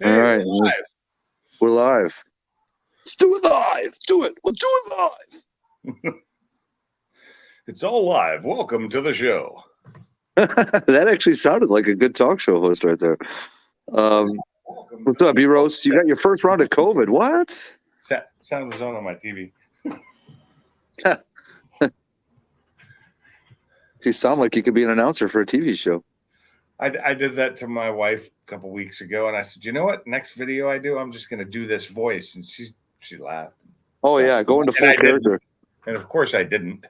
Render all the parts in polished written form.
Hey, All right, we're live. we're live. Let's do it live. Do it. We'll do it live. It's all live. Welcome to the show. That actually sounded like a good talk show host right there. What's up, B-Rose? You got your first round of COVID. What? Sound was on my TV. You sound like you could be an announcer for a TV show. I did that to my wife a couple weeks ago, and I said, you know what? Next video I do, I'm just going to do this voice. And she laughed. Oh, yeah. Go into full character. And of course I didn't.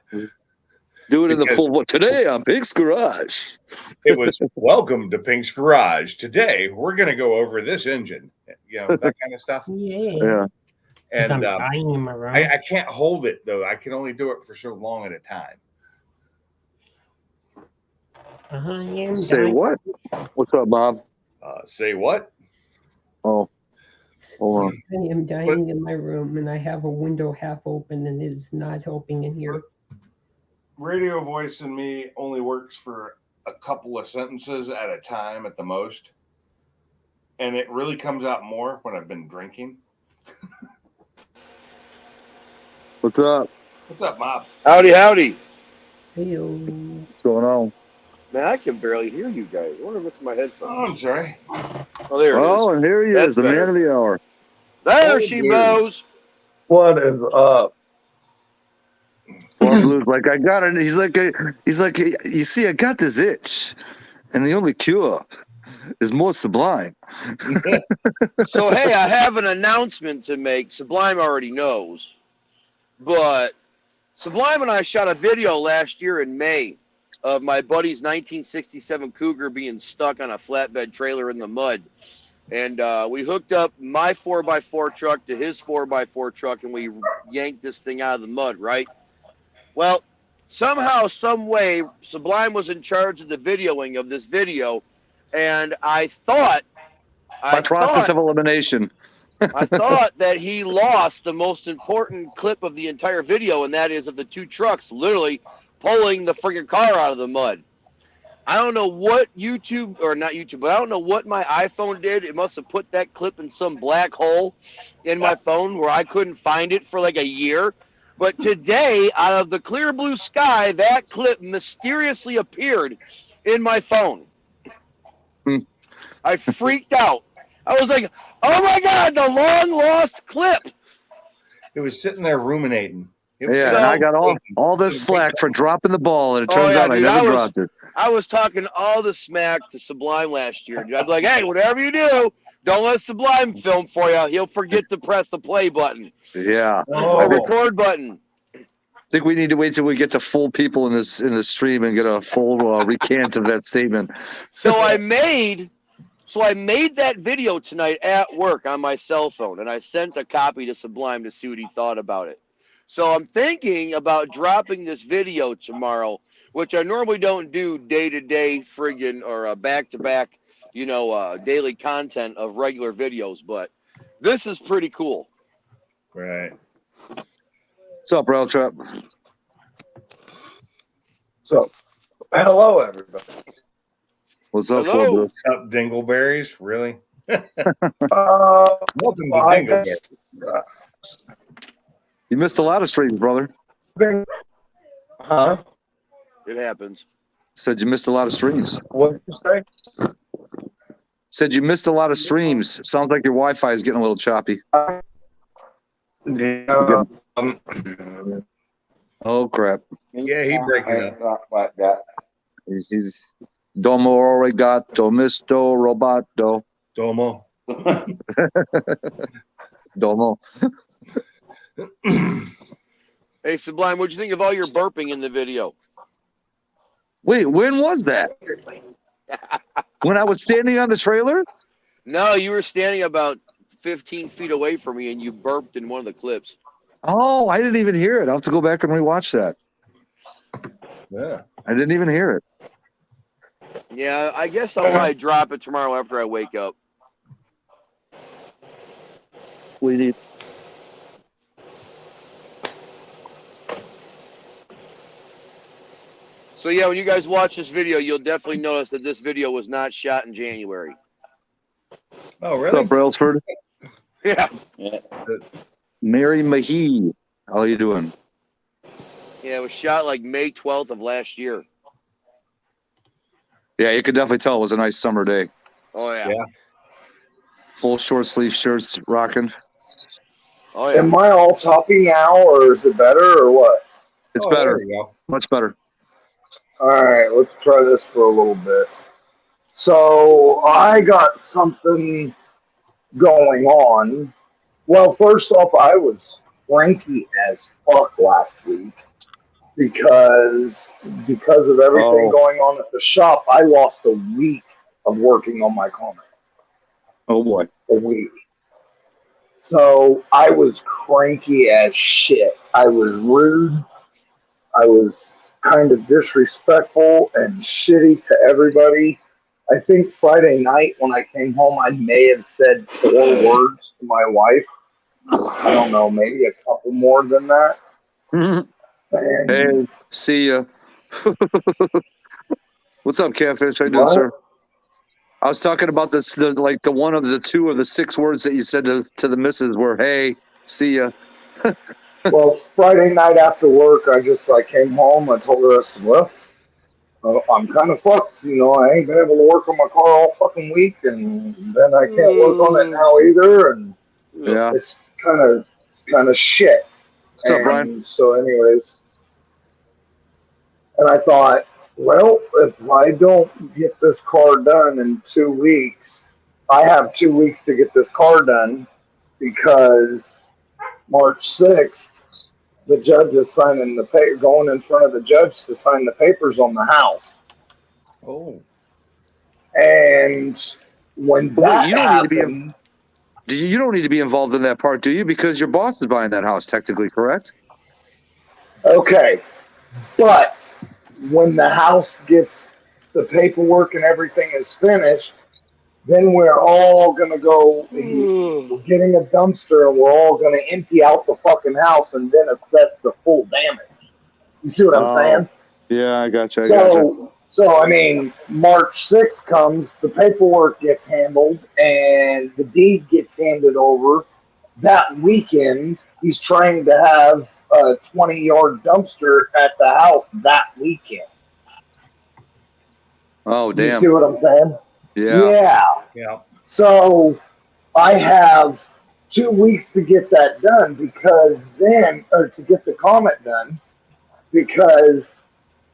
Do it in the full. Today on Pink's Garage. It was welcome to Pink's Garage. Today we're going to go over this engine, that kind of stuff. Yeah. And I can't hold it though. I can only do it for so long at a time. Say what? What's up, Bob? Say what? Oh, hold on. I am dying in my room, and I have a window half open, and it is not helping in here. Radio voice in me only works for a couple of sentences at a time at the most. And it really comes out more when I've been drinking. What's up? What's up, Bob? Howdy, howdy. Hey-o. What's going on? Man, I can barely hear you guys. I wonder if it's my headphones. Oh, I'm sorry. Oh, there it is. Oh, and here he That's is, the better. man of the hour. There she goes. What is up? Bob Blue's like, I got it. He's like, you see, I got this itch, and the only cure is more Sublime. So, hey, I have an announcement to make. Sublime already knows. But Sublime and I shot a video last year in May of my buddy's 1967 Cougar being stuck on a flatbed trailer in the mud. And we hooked up my 4x4 truck to his 4x4 truck, and we yanked this thing out of the mud, right? Well, somehow, some way, Sublime was in charge of the videoing of this video, and I thought By process of elimination. I thought that he lost the most important clip of the entire video, and that is of the two trucks literally pulling the friggin' car out of the mud. I don't know what YouTube, or not YouTube, but I don't know what my iPhone did. It must have put that clip in some black hole in my phone where I couldn't find it for like a year. But today, out of the clear blue sky, that clip mysteriously appeared in my phone. I freaked out. I was like, oh my God, the long lost clip. It was sitting there ruminating. Yeah, and I got all this slack for dropping the ball, and it turns out dude, I never dropped it. I was talking all the smack to Sublime last year. I'd be like, hey, whatever you do, don't let Sublime film for you. He'll forget to press the play button. Yeah. The record button. I think we need to wait till we get to full people in the stream and get a full recant of that statement. So I made that video tonight at work on my cell phone, and I sent a copy to Sublime to see what he thought about it. So I'm thinking about dropping this video tomorrow, which I normally don't do day-to-day friggin' or back-to-back, daily content of regular videos, but this is pretty cool. Right. What's up, Rail Trap? So, hello, everybody. What's up, Hello. Flo? What's up, Dingleberries? Really? Welcome to I Dingleberries. You missed a lot of streams, brother. Huh? It happens. Said you missed a lot of streams. What did you say? Said you missed a lot of streams. Sounds like your Wi-Fi is getting a little choppy. Yeah. Oh, crap. Yeah, he breaking up. Not like that. He's Domo arigato, misto robato. Domo. Domo. Hey, Sublime, what'd you think of all your burping in the video? Wait, when was that? When I was standing on the trailer? No, you were standing about 15 feet away from me, and you burped in one of the clips. Oh, I didn't even hear it. I'll have to go back and rewatch that. Yeah. I didn't even hear it. Yeah, I guess I'll probably drop it tomorrow after I wake up. We need. So yeah, when you guys watch this video, you'll definitely notice that this video was not shot in January. Oh, What's really? up, Brailsford? Yeah. Mary Mahee. How you doing? Yeah, it was shot like May 12th of last year. Yeah, you could definitely tell it was a nice summer day. Oh, yeah. Yeah. Full short sleeve shirts rocking. Oh, yeah. Am I all talking now, or is it better, or what? It's Oh, better. there you go. Much better. All right, let's try this for a little bit. So I got something going on. Well, first off, I was cranky as fuck last week because of everything Oh. going on at the shop. I lost a week of working on my comic. Oh boy. A week. So I was cranky as shit. I was rude. I was kind of disrespectful and shitty to everybody. I think Friday night when I came home, I may have said 4 words to my wife. I don't know, maybe a couple more than that. And Hey, see ya. What's up, Catfish? How you doing, what? sir? I was talking about this, the one of the 2 of the 6 words that you said to the missus were, hey, see ya. Well, Friday night after work, I came home. I told her, I said, well, I'm kind of fucked. You know, I ain't been able to work on my car all fucking week, and then I can't work on it now either, and Yeah. it's kind of shit. What's up, Brian? So, anyways, and I thought, well, if I don't get this car done in 2 weeks, I have 2 weeks to get this car done because March 6th, the judge is signing the paper, going in front of the judge to sign the papers on the house. Oh. And when Well, that you don't need to happened, you don't need to be involved in that part, do you? Because your boss is buying that house, technically, correct? okay, but when the house gets the paperwork and everything is finished, then we're all gonna go. We're getting a dumpster, and we're all gonna empty out the fucking house and then assess the full damage. You see what I'm saying? Yeah, I gotcha. So I mean, March 6th comes, the paperwork gets handled, and the deed gets handed over. That weekend, he's trying to have a 20-yard dumpster at the house that weekend. Oh, You damn. see what I'm saying? Yeah. Yeah. So I have 2 weeks to get that done to get the comment done, because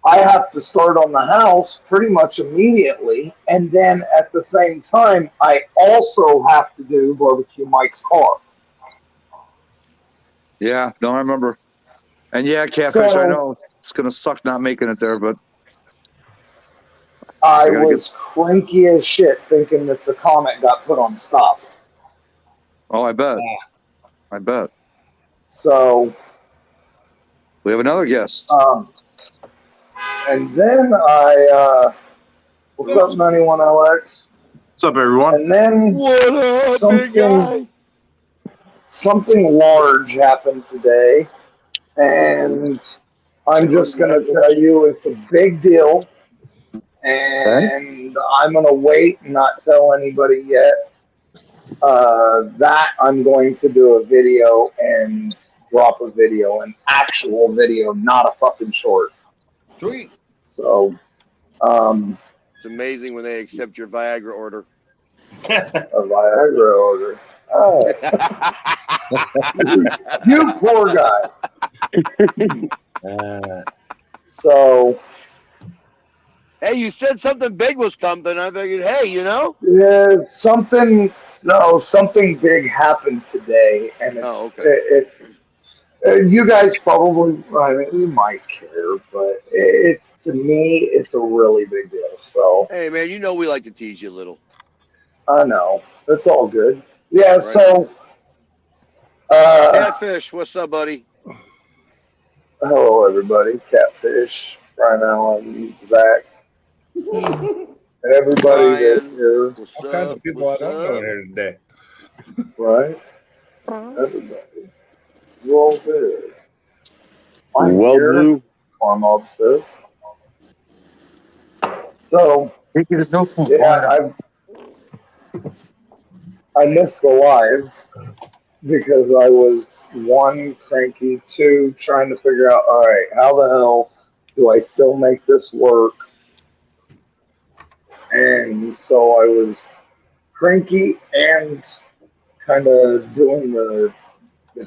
I have to start on the house pretty much immediately. And then at the same time, I also have to do Barbecue Mike's car. Yeah, no, I remember. And yeah, Catfish, I know it's going to suck not making it there, but I was cranky as shit thinking that the comment got put on stop. oh, I bet. I bet. So We have another guest. and then what's up, 91 LX? What's up, everyone? And then What up, big guy? something large happened today, and I'm just going to tell you it's a big deal, and I'm going to wait and not tell anybody yet. That I'm going to do a video and drop a video, an actual video, not a fucking short. Sweet. So, It's amazing when they accept your Viagra order. a Viagra order. Oh, you poor guy. So, Hey, you said something big was coming. I figured, hey, you know? yeah, something big happened today, and it's you guys probably, I mean, you might care, but it's, to me, it's a really big deal. So, Hey, man, you know we like to tease you a little. I know, it's all good. Yeah. Right. So, Catfish, what's up, buddy? hello everybody, Catfish, Brian Allen, Zach, and everybody that's Brian, here. what's All kinds up? of people I What's don't know up? in here today. Right? Everybody. You all good. I'm Well, here. Blue. I'm upset. So, There's no food. yeah, I missed the lives because I was one, cranky, two, trying to figure out, all right, how the hell do I still make this work? And so I was cranky and kind of doing the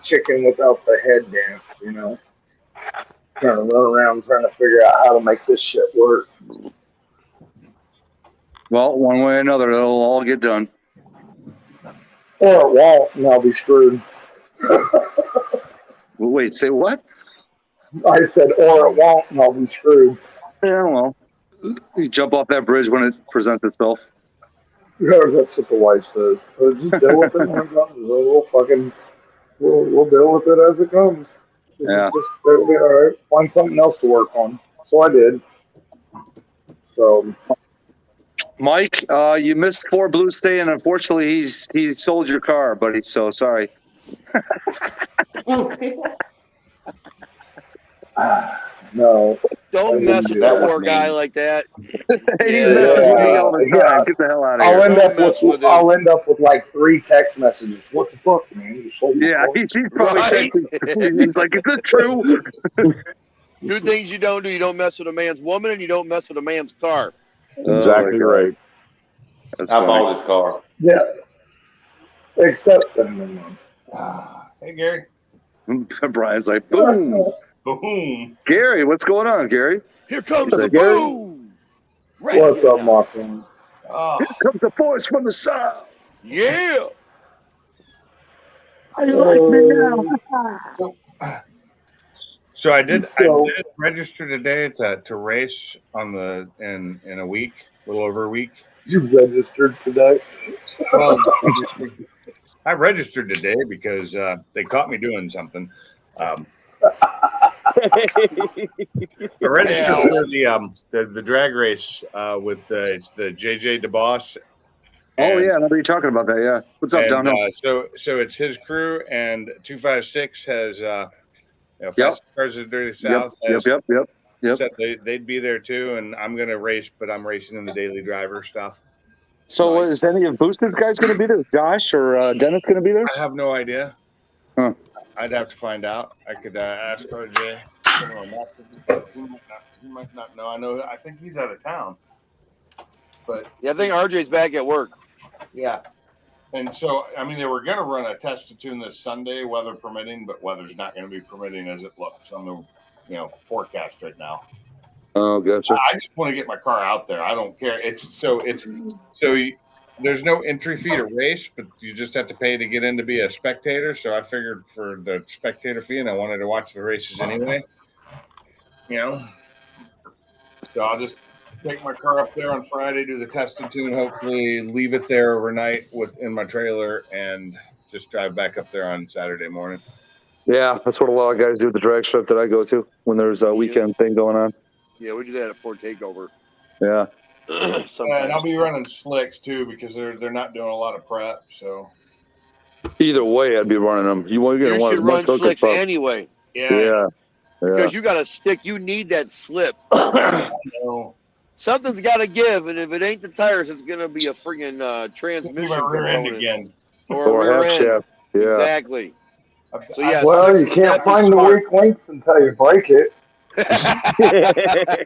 chicken without the head dance, you know, trying to run around trying to figure out how to make this shit work. Well, one way or another, it'll all get done. Or it won't, and I'll be screwed. Wait, say what? I said, or it won't, and I'll be screwed. Yeah, well, you jump off that bridge when it presents itself. That's what the wife says. Just deal with it when it comes. We'll deal with it as it comes. Yeah. It'll be all right. Find something else to work on. So I did. So, Mike, you missed 4 Blues Day, and unfortunately, he sold your car, buddy. So sorry. Okay. no. Don't mess with the poor guy like that. He messes with me all the time. Yeah. Get the hell out of I'll here. end up with like 3 text messages. What the fuck, man? You sold my Yeah, car? he's probably Right? texting. He's like, "Is this true?" 2 things you don't do. You don't mess with a man's woman, and you don't mess with a man's car. Exactly Oh, right. That's I funny. bought his car. Yeah. Except Hey, Gary. Brian's like, boom. Boom. Gary, what's going on, Gary? Here comes What's the up, Gary? boom. What's up, Martin? Oh, Here comes the force from the south. Yeah. How you like me now? so I did So- register today to race in a week, a little over a week. You registered today? Well, I registered today because they caught me doing something. I registered for the drag race with it's the JJ DeBoss. Oh yeah, I remember you talking about that. Yeah, what's up, And, downhill? so it's his crew, and 256 has Yep. Fast Cars of the Dirty South has Yep. said they'd be there too, and I'm gonna race, but I'm racing in the daily driver stuff. So is any of Boosted guys going to be there? Is Josh or Dennis going to be there? I have no idea. Huh. I'd have to find out. I could ask RJ. He might not know. I think he's out of town. But Yeah, I think RJ's back at work. yeah. And so, I mean, they were going to run a test to tune this Sunday, weather permitting, but weather's not going to be permitting as it looks on the forecast right now. Oh, gotcha. I just want to get my car out there. I don't care. There's no entry fee to race, but you just have to pay to get in to be a spectator. So I figured for the spectator fee, and I wanted to watch the races anyway. So I'll just take my car up there on Friday, do the test and tune, hopefully leave it there overnight in my trailer, and just drive back up there on Saturday morning. Yeah, that's what a lot of guys do at the drag strip that I go to when there's a weekend thing going on. Yeah, we do that at Ford Takeover. Yeah. Sometimes. And I'll be running slicks too because they're not doing a lot of prep. So Either way, I'd be running them. You're going to You want should as much run focus slicks up. anyway Yeah. because you got a stick. You need that slip. So Something's got to give, and if it ain't the tires, it's going to be a friggin' transmission my rear end component again. or a Or rear half end. shaft. Yeah. Exactly. So yeah, Well, slicks you is can't definitely find the smart. weak links until you break it. I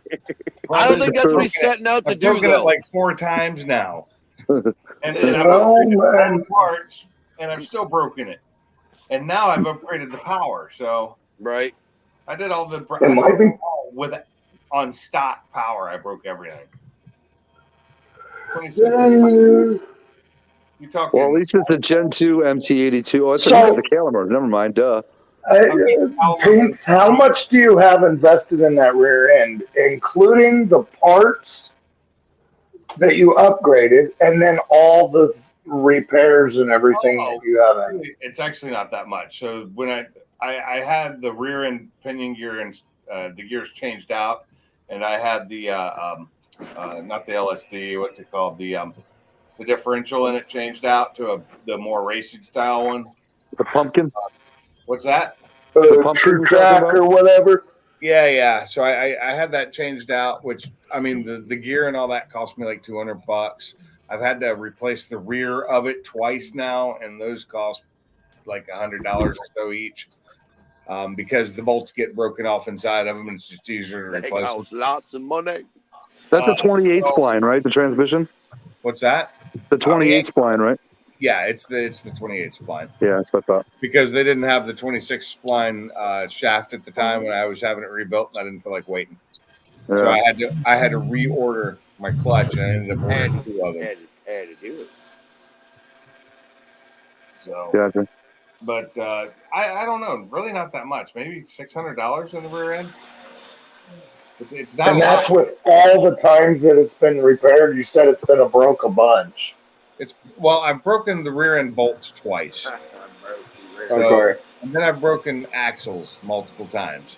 don't think that's what he's setting out to I've do, broken it though. like 4 times now, and I've Oh, upgraded all man. the parts, and I've still broken it. And now I've upgraded the power, so Right. I did all the It might be. on stock power. I broke everything. 26. You talking? Well, at least it's a Gen 2 MT82. Oh, it's So- the Calamar. Never mind. Duh. Pete, how much do you have invested in that rear end, including the parts that you upgraded, and then all the repairs and everything that you have in? It's actually not that much. So when I had the rear end pinion gear and the gears changed out, and I had the not the LSD, what's it called, the differential in it changed out to the more racing style one. The pumpkin? What's that? True track or whatever. Yeah. So I had that changed out, which I mean the gear and all that cost me like $200. I've had to replace the rear of it twice now, and those cost like $100 or so each. Because the bolts get broken off inside of them, and it's just easier to That replace. costs lots of money. That's a 28 spline, right? The transmission. What's that? The 28 spline, right? Yeah, it's the 28 spline. Yeah, that's what I thought. Because they didn't have the 26 spline shaft at the time when I was having it rebuilt, and I didn't feel like waiting. Yeah. So I had to reorder my clutch, and I ended up ordering 2 of them. Had to do it. So, Gotcha. but I don't know, really not that much. Maybe $600 in the rear end. It's not. And that's with all the times that it's been repaired. You said it's been broke a bunch. Well, I've broken the rear end bolts twice. Okay. And then I've broken axles multiple times.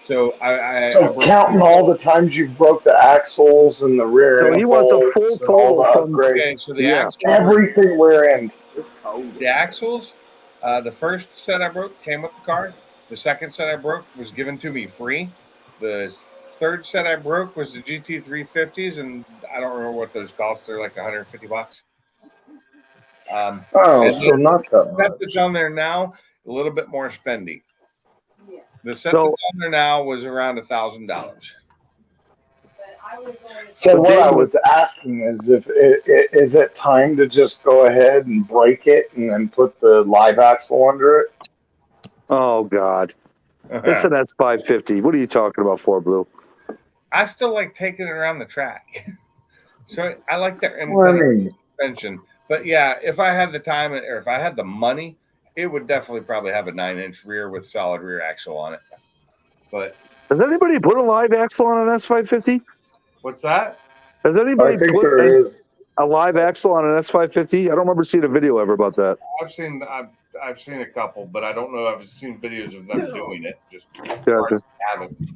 So counting all the times you broke the axles and the rear So end he wants a full bolts and total all the from- upgrades. Okay, so the Yeah. axles, Everything rear end. the axles, the first set I broke came with the car. The second set I broke was given to me free. The third set I broke was the GT350s, and I don't remember what those cost. They're like $150. Oh, and so not that The much. set that's on there now, a little bit more spendy. The set So- that's on there now was around $1,000. So what I was asking is, is it time to just go ahead and break it and then put the live axle under it? Oh God, it's an S550. What are you talking about, for Blue? I still like taking it around the track. So I like that Well, I mean, suspension. But yeah, if I had the time or if I had the money, it would definitely probably have a 9-inch rear with solid rear axle on it. But Has anybody put a live axle on an S550? what's that? Has I anybody think put there is. a live axle on an S550? I don't remember seeing a video ever about that. I've seen a couple, but I don't know if I've seen videos of them doing it. Just Gotcha. haven't.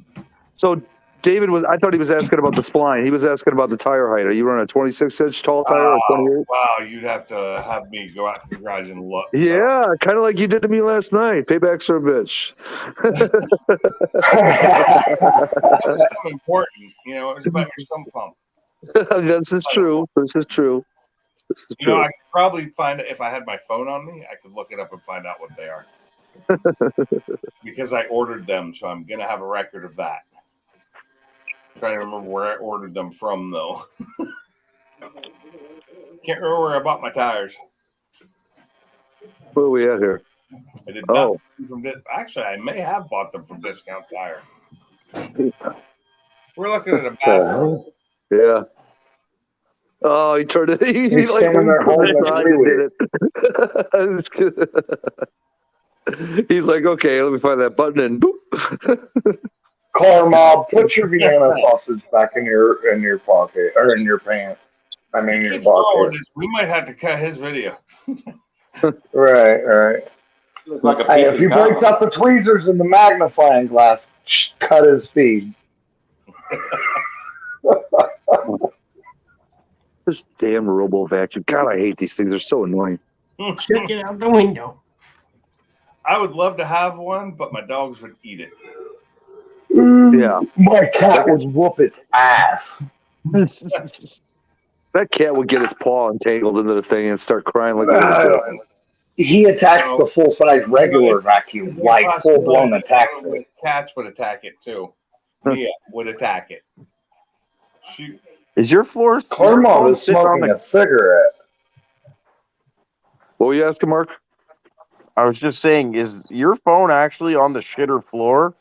So David I thought he was asking about the spline. He was asking about the tire height. Are you running a 26-inch tall tire or 28? Wow, you'd have to have me go out to the garage and look. Yeah, kind of like you did to me last night. Payback's for a bitch. That was something important. You know, it was about your sump pump. This is true. This is true. This is You know, true. I could probably find it if I had my phone on me. I could look it up and find out what they are. Because I ordered them, so I'm gonna have a record of that. I'm trying to remember where I ordered them from, though. Can't remember where I bought my tires. Where are we at here? I did not Oh. buy them from Actually, I may have bought them from Discount Tire. We're looking at a bathroom. Yeah. Oh, he turned it. He's standing there holding the did it. He's like, okay, let me find that button and boop. Car mob, put your Vienna sausage back in your pocket or in your pants. I mean your Keep following pocket. this. We might have to cut his video. Right. It's like a Hey, piece if he of breaks gum. out the tweezers and the magnifying glass, cut his feed. This damn robo vacuum. God, I hate these things. They're so annoying. Check it out the window. I would love to have one, but my dogs would eat it. Yeah. My cat would whoop its ass. That cat would get its paw entangled into the thing and start crying like a He attacks the full size regular vacuum, like full blown attacks it. Cats would attack it too. Mia would attack it. She, Is your floor? Car mob is smoking a cigarette. What were you asking, Mark? I was just saying, is your phone actually on the shitter floor?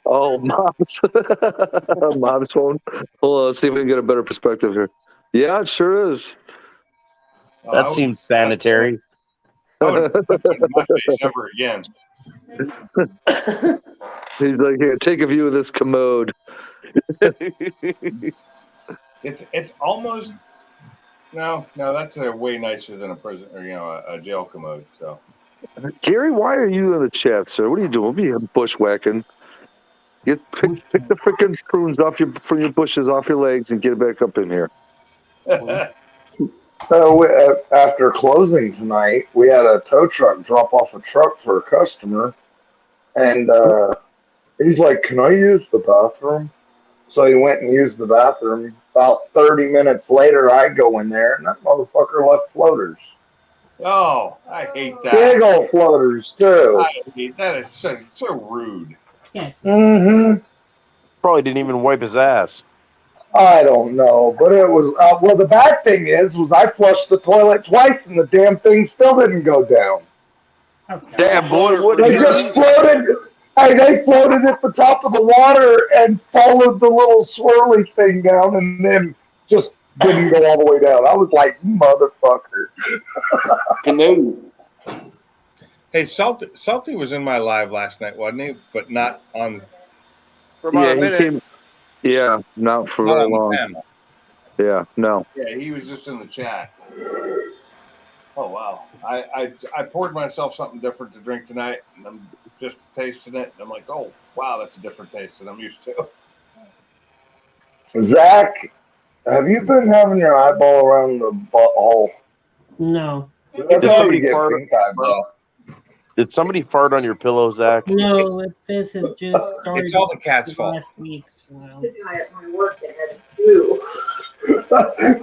Oh, mom's mom's phone. Hold on, let's see if we can get a better perspective here. Yeah, it sure is. That seems sanitary. I would put it in my face ever again. He's like, here, take a view of this commode. It's almost no. That's way nicer than a prison or a jail commode. So Gary, why are you in the chat, sir? What are you doing? What are you bushwhacking? Pick the freaking prunes from your bushes off your legs and get it back up in here. After closing tonight, we had a tow truck drop off a truck for a customer, and he's like, "Can I use the bathroom?" So he went and used the bathroom, About 30 minutes later, I go in there, and that motherfucker left floaters. Oh, I hate that. Big old floaters, too. I hate that. Is so rude. Yeah. Mm-hmm. Probably didn't even wipe his ass. I don't know, but it was, well, the bad thing was I flushed the toilet twice, and the damn thing still didn't go down. Okay. Damn, boy, what They did just you floated. Hey, they floated at the top of the water and followed the little swirly thing down, and then just didn't go all the way down. I was like, motherfucker. Canoe. Hey, Salty was in my live last night, wasn't he? But not on For about a he minute. came. Yeah, not for not very on the long. panel. Yeah, no. Yeah, he was just in the chat. Oh wow! I poured myself something different to drink tonight, and I'm just tasting it, and I'm like, oh wow, that's a different taste than I'm used to. Zach, have you been having your eyeball around the butthole? No. That's Did how somebody you get fart? pink eyeball. Did somebody fart on your pillow, Zach? No, this is just started It's all the cat's fault. last week. So. There's a guy at my work that has two.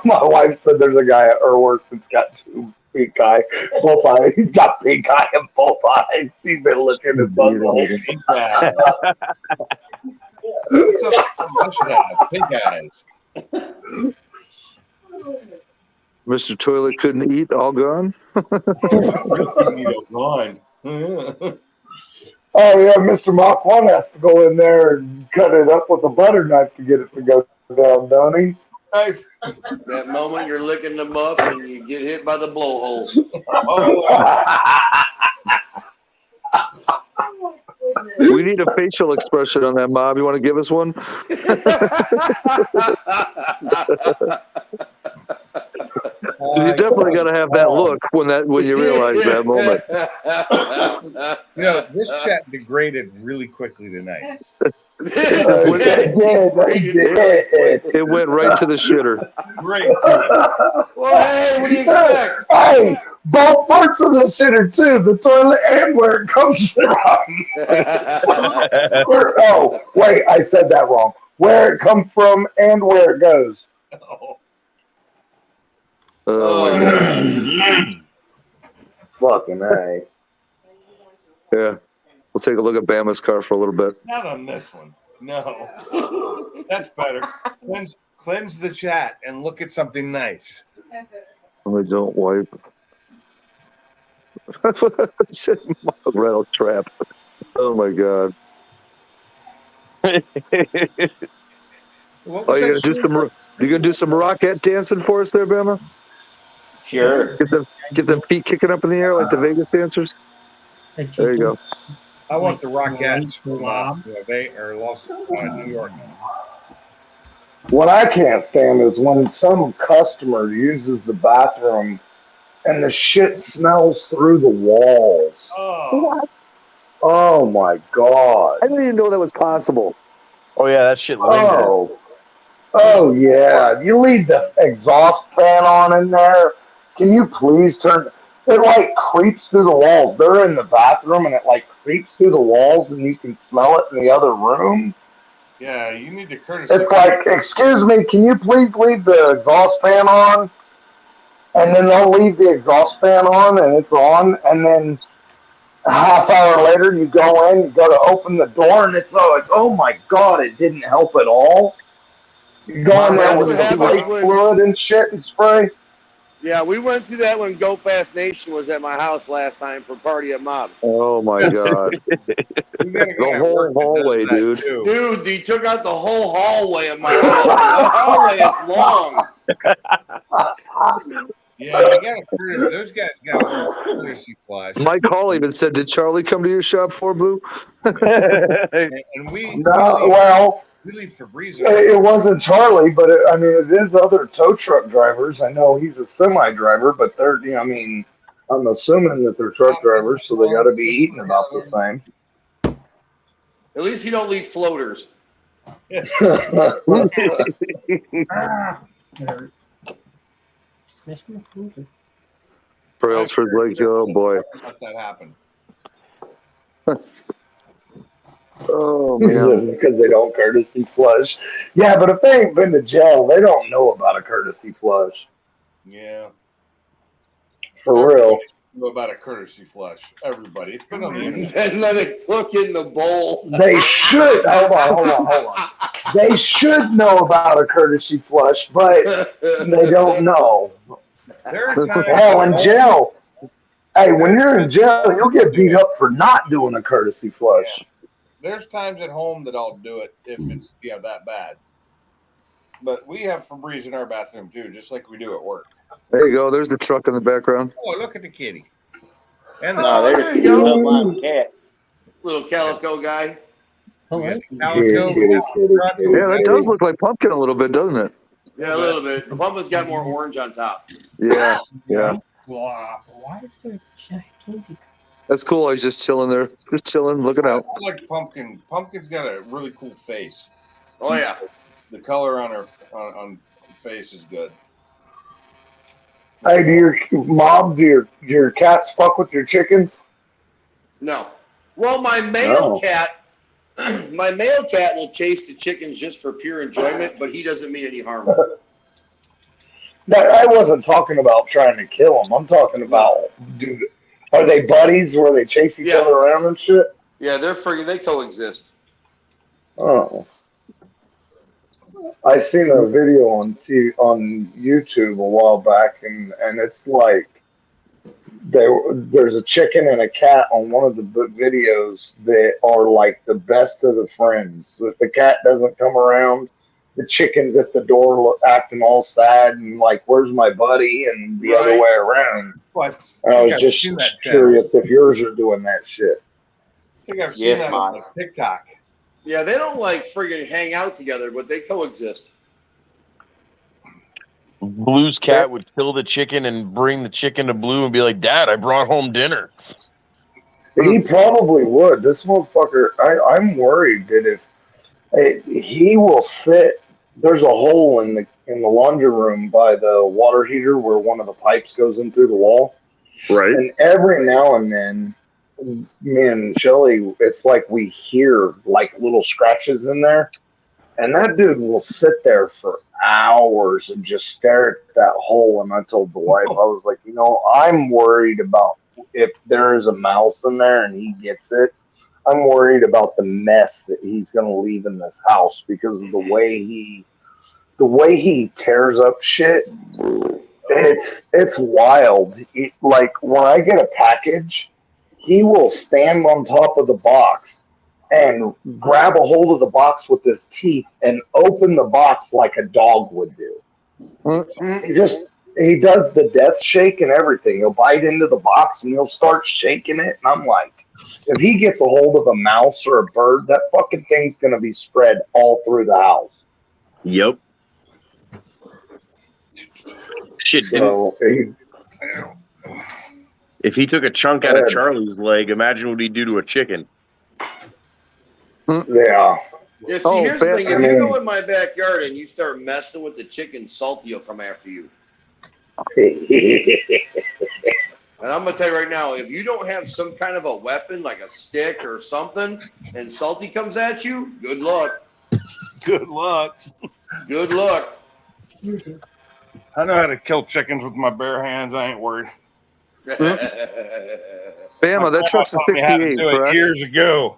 My wife said there's a guy at her work that's got two pink eye, both eyes. He's got pink eye in both eyes. He's been looking at butthole. Yeah. I should have pink eyes. Mr. Toilet couldn't eat, all gone. Gone. Oh yeah, Mr. Mach 1 has to go in there and cut it up with a butter knife to get it to go down, don't he? Nice. That moment you're licking the muff and you get hit by the blowhole. We need a facial expression on that, Mob. You want to give us one? You definitely got to have that look when you realize that moment. You know, this chat degraded really quickly tonight. It went right to the shitter. Great. Well, hey, what do you expect? Hey, both parts of the shitter too, the toilet and where it comes from. Oh, wait, I said that wrong. Where it comes from and where it goes. Oh my God. Fucking A. Yeah. We'll take a look at Bama's car for a little bit. Not on this one. No. That's better. Cleanse the chat and look at something nice. I don't wipe. Rattle trap. Oh my God. What Oh, was you that gonna do some rocket dancing for us there, Bama? Sure. Get them feet kicking up in the air like the Vegas dancers. There you go. I want the Rockettes from Bob. New York. What I can't stand is when some customer uses the bathroom and the shit smells through the walls. Oh, Oh my God. I didn't even know that was possible. Oh yeah, that shit lingered. Oh yeah. You leave the exhaust fan on in there. Can you please turn it like creeps through the walls. They're in the bathroom and it like creeps through the walls and you can smell it in the other room. yeah, you need to courtesy. It's like, excuse me, can you please leave the exhaust fan on? And then they'll leave the exhaust fan on and it's on. And then a half hour later, you go in, you go to open the door and it's like, oh my God, it didn't help at all. You go in there with some brake fluid and shit and spray. Yeah, we went through that when Go Fast Nation was at my house last time for Party at Mobs. Oh my God. The whole hallway, dude. Dude, he took out the whole hallway of my house. The hallway is long. Yeah, you got to those guys got a courtesy flash. Mike Hall even said, "Did Charlie come to your shop for Boo?" And we leave Febreze. It wasn't Charlie, but it is other tow truck drivers. I know he's a semi driver, but they're, I'm assuming that they're truck drivers, so they got to be eating about the same. At least he don't leave floaters. Brailsford's like, oh boy. Let that happen. Oh man. Because they don't courtesy flush. Yeah, but if they ain't been to jail, they don't know about a courtesy flush. Yeah. For Everybody real. know about a courtesy flush. Everybody. It's been on the internet. And let it cook in the bowl. They should. Hold on. They should know about a courtesy flush, but they don't know. There are times Hell, at in home- jail. Hey, when There's you're in times jail, at home you'll get beat do it. up for not doing a courtesy flush. There's times at home that I'll do it if it's that bad. But we have Febreze in our bathroom too, just like we do at work. There you go. There's the truck in the background. Oh, look at the kitty. And the No, there there's you the go. Sublime cat. Little calico guy. Oh, we got I- the calico, Kitty. Yeah, that does look like pumpkin a little bit, doesn't it? Yeah, a little bit. The pumpkin's got more orange on top. Yeah. Yeah. Wow. Why is there a gigantic? That's cool. I was just chilling there. Just chilling, looking I out. like pumpkin. Pumpkin's got a really cool face. Oh yeah. The color on her on face is good. Hey, do your cats fuck with your chickens? No. Well, my male No. cat will chase the chickens just for pure enjoyment, but he doesn't mean any harm. I wasn't talking about trying to kill them. I'm talking about, are they buddies where they chase each Yeah. other around and shit? Yeah, they coexist. Oh. I seen a video on YouTube a while back, and it's like there's a chicken and a cat on one of the videos that are like the best of the friends. If the cat doesn't come around, the chicken's at the door acting all sad and like, "Where's my buddy?" and the other Right. way around. Well, And I was I've just seen that curious if yours are doing that shit. I think I've seen Yes, that on mine. TikTok. Yeah, they don't like friggin' hang out together, but they coexist. Blue's cat would kill the chicken and bring the chicken to Blue and be like, "Dad, I brought home dinner." He probably would. This motherfucker, I'm worried that if he will sit, there's a hole in the laundry room by the water heater where one of the pipes goes in through the wall. Right. And every now and then, me and Shelly, it's like we hear like little scratches in there. And that dude will sit there for hours and just stare at that hole. And I told the wife, I was like, I'm worried about if there is a mouse in there and he gets it. I'm worried about the mess that he's going to leave in this house because of the way he tears up shit. It's wild. Like when I get a package, he will stand on top of the box and grab a hold of the box with his teeth and open the box like a dog would do. He does the death shake and everything. He'll bite into the box and he'll start shaking it. And I'm like, if he gets a hold of a mouse or a bird, that fucking thing's going to be spread all through the house. Yep. Shit. So, If he took a chunk out of Charlie's leg, imagine what he'd do to a chicken. yeah. Yeah, see, here's the thing. If I you mean- go in my backyard and you start messing with the chicken, Salty will come after you. And I'm going to tell you right now, if you don't have some kind of a weapon, like a stick or something, and Salty comes at you, good luck. Good luck. Good luck. I know how to kill chickens with my bare hands. I ain't worried. Bama, My that truck's a grandma taught me how to 68, do it correct? years ago.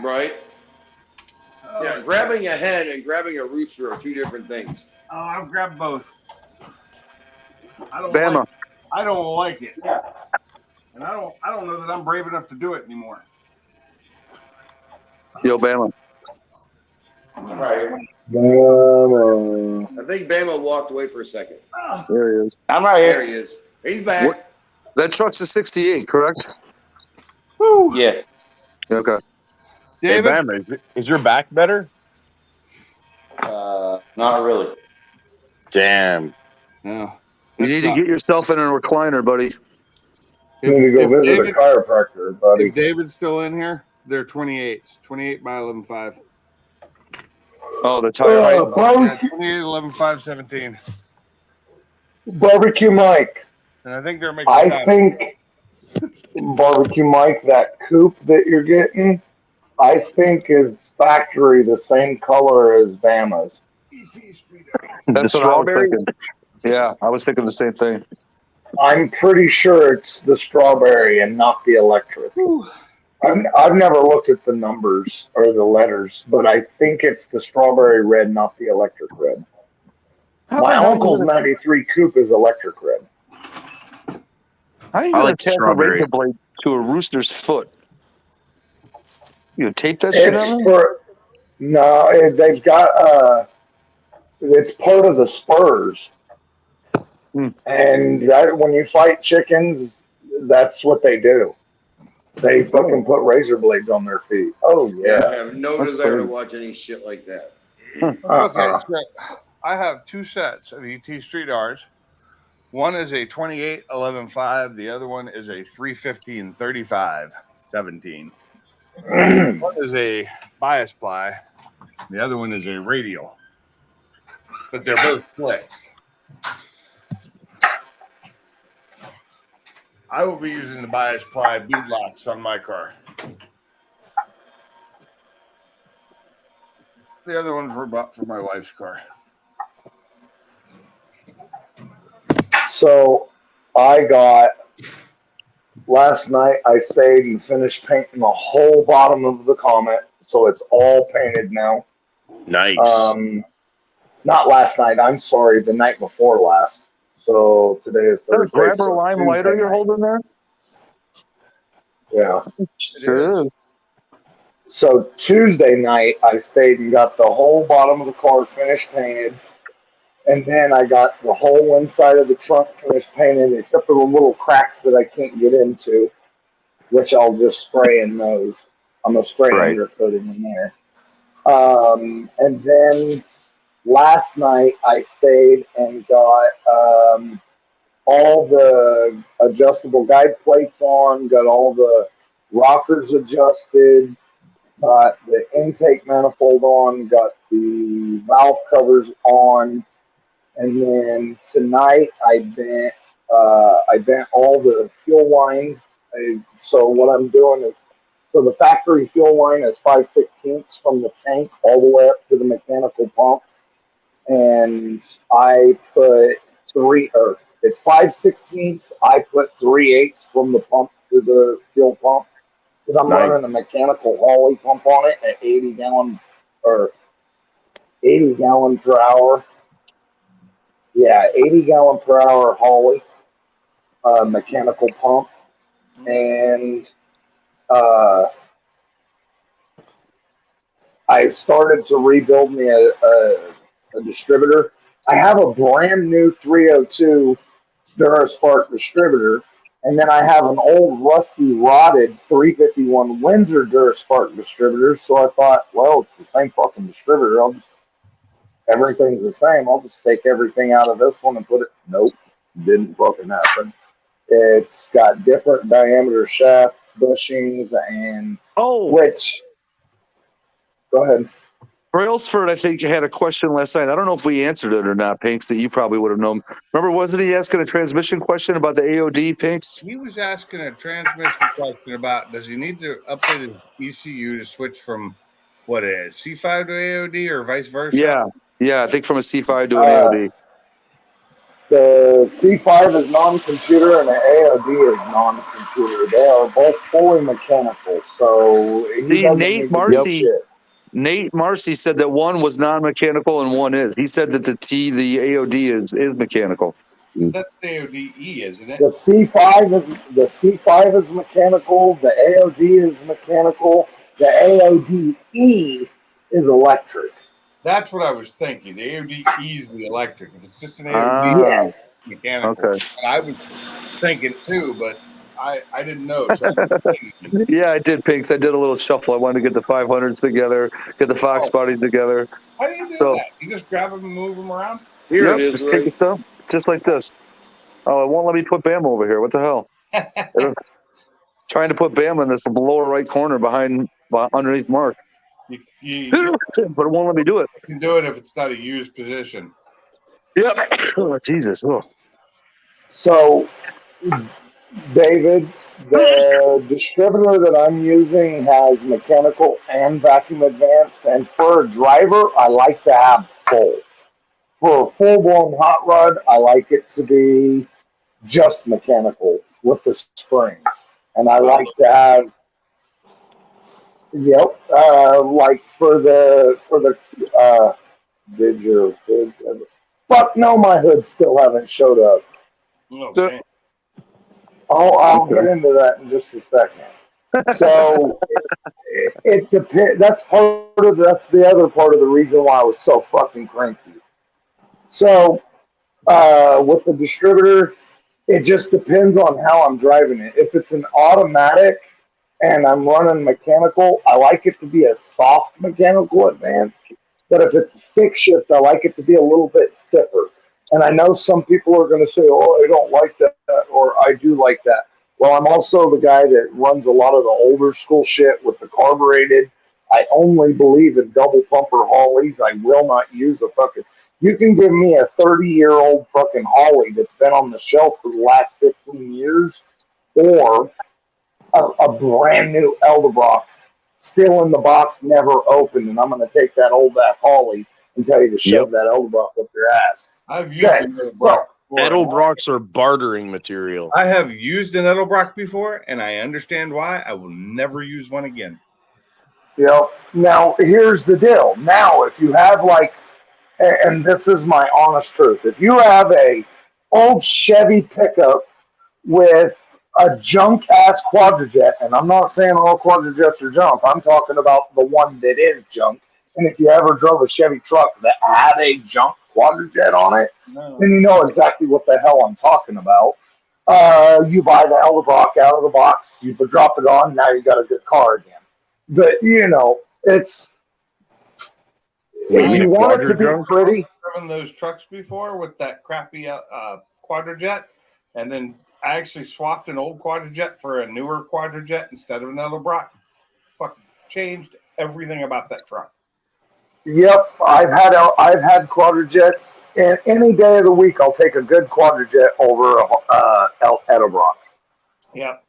Right? Yeah, grabbing a hen and grabbing a rooster are two different things. Oh, I've grabbed both. I don't Bama. like it. And I don't know that I'm brave enough to do it anymore. Yo, Bama. Right. Bama. I think Bama walked away for a second. There he is. I'm right There here. he is. He's back. What? That truck's a 68, correct? Woo. Yes. Okay. David, Hey, Bama, is your back better? Not really. Damn. no. You need to get yourself in a recliner, buddy. You need to go visit David, a chiropractor, buddy. if David's still in here, they're 28s. 28 by 11.5. Oh, the tire height. Yeah, 28, 11.5, 17. Barbecue Mike. And I think they're making I time. think Barbecue Mike, that coupe that you're getting, I think is factory the same color as Bama's. The That's what I was strawberry. thinking. Yeah, I was thinking the same thing. I'm pretty sure it's the strawberry and not the electric. I've never looked at the numbers or the letters, but I think it's the strawberry red, not the electric red. My uncle's 93 coupe is electric red. How are you I going like to attach a strawberry. razor blade to a rooster's foot? You tape that shit It's on? for they've got it's part of the spurs, and that when you fight chickens, that's what they do. They fucking put razor blades on their feet. Oh Yeah, I yeah. have no That's desire to crazy. watch any shit like that. Okay, so I have two sets of ET Street R's. One is a 28 11.5. The other one is a 315 35 17. One is a bias ply. The other one is a radial. But they're both slicks. I will be using the bias ply beadlocks on my car. The other ones were bought for my wife's car. So I got last night. I stayed and finished painting the whole bottom of the Comet, so it's all painted now. Nice. Not last night. I'm sorry, the night before last. So today is Is that a Thursday. grabber So lime Tuesday lighter you're night. holding there? Yeah. Sure is. So Tuesday night, I stayed and got the whole bottom of the car finished painted. And then I got the whole inside of the trunk finished painted, except for the little cracks that I can't get into, which I'll just spray in those. I'm going to spray Right. undercoating in there. And then last night, I stayed and got all the adjustable guide plates on, got all the rockers adjusted, got the intake manifold on, got the valve covers on, and then tonight I bent all the fuel line. So what I'm doing is, so the factory fuel line is 5/16 from the tank all the way up to the mechanical pump, and I put it's 5/16. I put 3/8 from the pump to the fuel pump. Because I'm running a mechanical Hawley pump on it at 80 gallon per hour. Yeah, 80 gallon per hour Hawley mechanical pump. And I started to rebuild me a distributor. I have a brand new 302 Duraspark distributor. And then I have an old rusty rotted 351 Windsor Duraspark distributor. So I thought, well, it's the same fucking distributor. Everything's the same. I'll just take everything out of this one and put it. Nope, didn't fucking happen. It's got different diameter shaft bushings and which. Go ahead. Brailsford, I think, had a question last night. I don't know if we answered it or not, Pinks, that you probably would have known. Remember, wasn't he asking a transmission question about the AOD, Pinks? He was asking a transmission question about, does he need to update his ECU to switch from what is C5 to AOD or vice versa? Yeah, I think from a C5 to an AOD. The C5 is non-computer and the AOD is non-computer. They are both fully mechanical. So see, Nate Marcy said that one was non-mechanical and one is. He said that the AOD is mechanical. That's the AODE, isn't it? The C5 is mechanical. The AOD is mechanical. The AODE is electric. That's what I was thinking. The AODE is the electric. If it's just an AOD, yes, mechanical. Okay. And I was thinking too, but I didn't know. So yeah, I did, Pinks. I did a little shuffle. I wanted to get the 500s together, get the Fox bodies together. How do you do that? You just grab them and move them around? Here it is, just take the stuff, just like this. Oh, it won't let me put Bam over here. What the hell? Trying to put Bam in this lower right corner underneath Mark. But it won't let me do it. You can do it if it's not a used position. Yep. Oh, Jesus. Oh. So David, the distributor that I'm using has mechanical and vacuum advance, and for a driver, I like to have both. For a full-blown hot rod, I like it to be just mechanical with the springs, and I like to have, yep, like did your hoods ever? Fuck no, my hoods still haven't showed up. Oh, damn. I'll get into that in just a second. So it depends. That's the other part of the reason why I was so fucking cranky. So with the distributor, it just depends on how I'm driving it. If it's an automatic and I'm running mechanical, I like it to be a soft mechanical advance. But if it's a stick shift, I like it to be a little bit stiffer. And I know some people are going to say, oh, I don't like that, or I do like that. Well, I'm also the guy that runs a lot of the older school shit with the carbureted. I only believe in double pumper Hollies. I will not use a fucking. You can give me a 30-year-old fucking Holly that's been on the shelf for the last 15 years, or a brand new Eldebrock still in the box, never opened, and I'm going to take that old ass Holly and tell you to shove that Eldebrock up your ass. I've used an Edelbrock before. Edelbrocks are bartering material. I have used an Edelbrock before, and I understand why. I will never use one again. Yep. Now, here's the deal. Now, if you have and this is my honest truth, if you have a old Chevy pickup with a junk ass Quadrajet, and I'm not saying all Quadrajets are junk, I'm talking about the one that is junk. And if you ever drove a Chevy truck that had a junk Quadrajet on it, then you know exactly what the hell I'm talking about. You buy the Edelbrock out of the box, you drop it on, now you got a good car again. But it's if you want it to be pretty. I've driven those trucks before with that crappy Quadrajet, and then I actually swapped an old Quadrajet for a newer Quadrajet instead of an Edelbrock. Fucking changed everything about that truck. Yep, I've had Quadrajets, and any day of the week I'll take a good Quadrajet over a Edelbrock. Yep,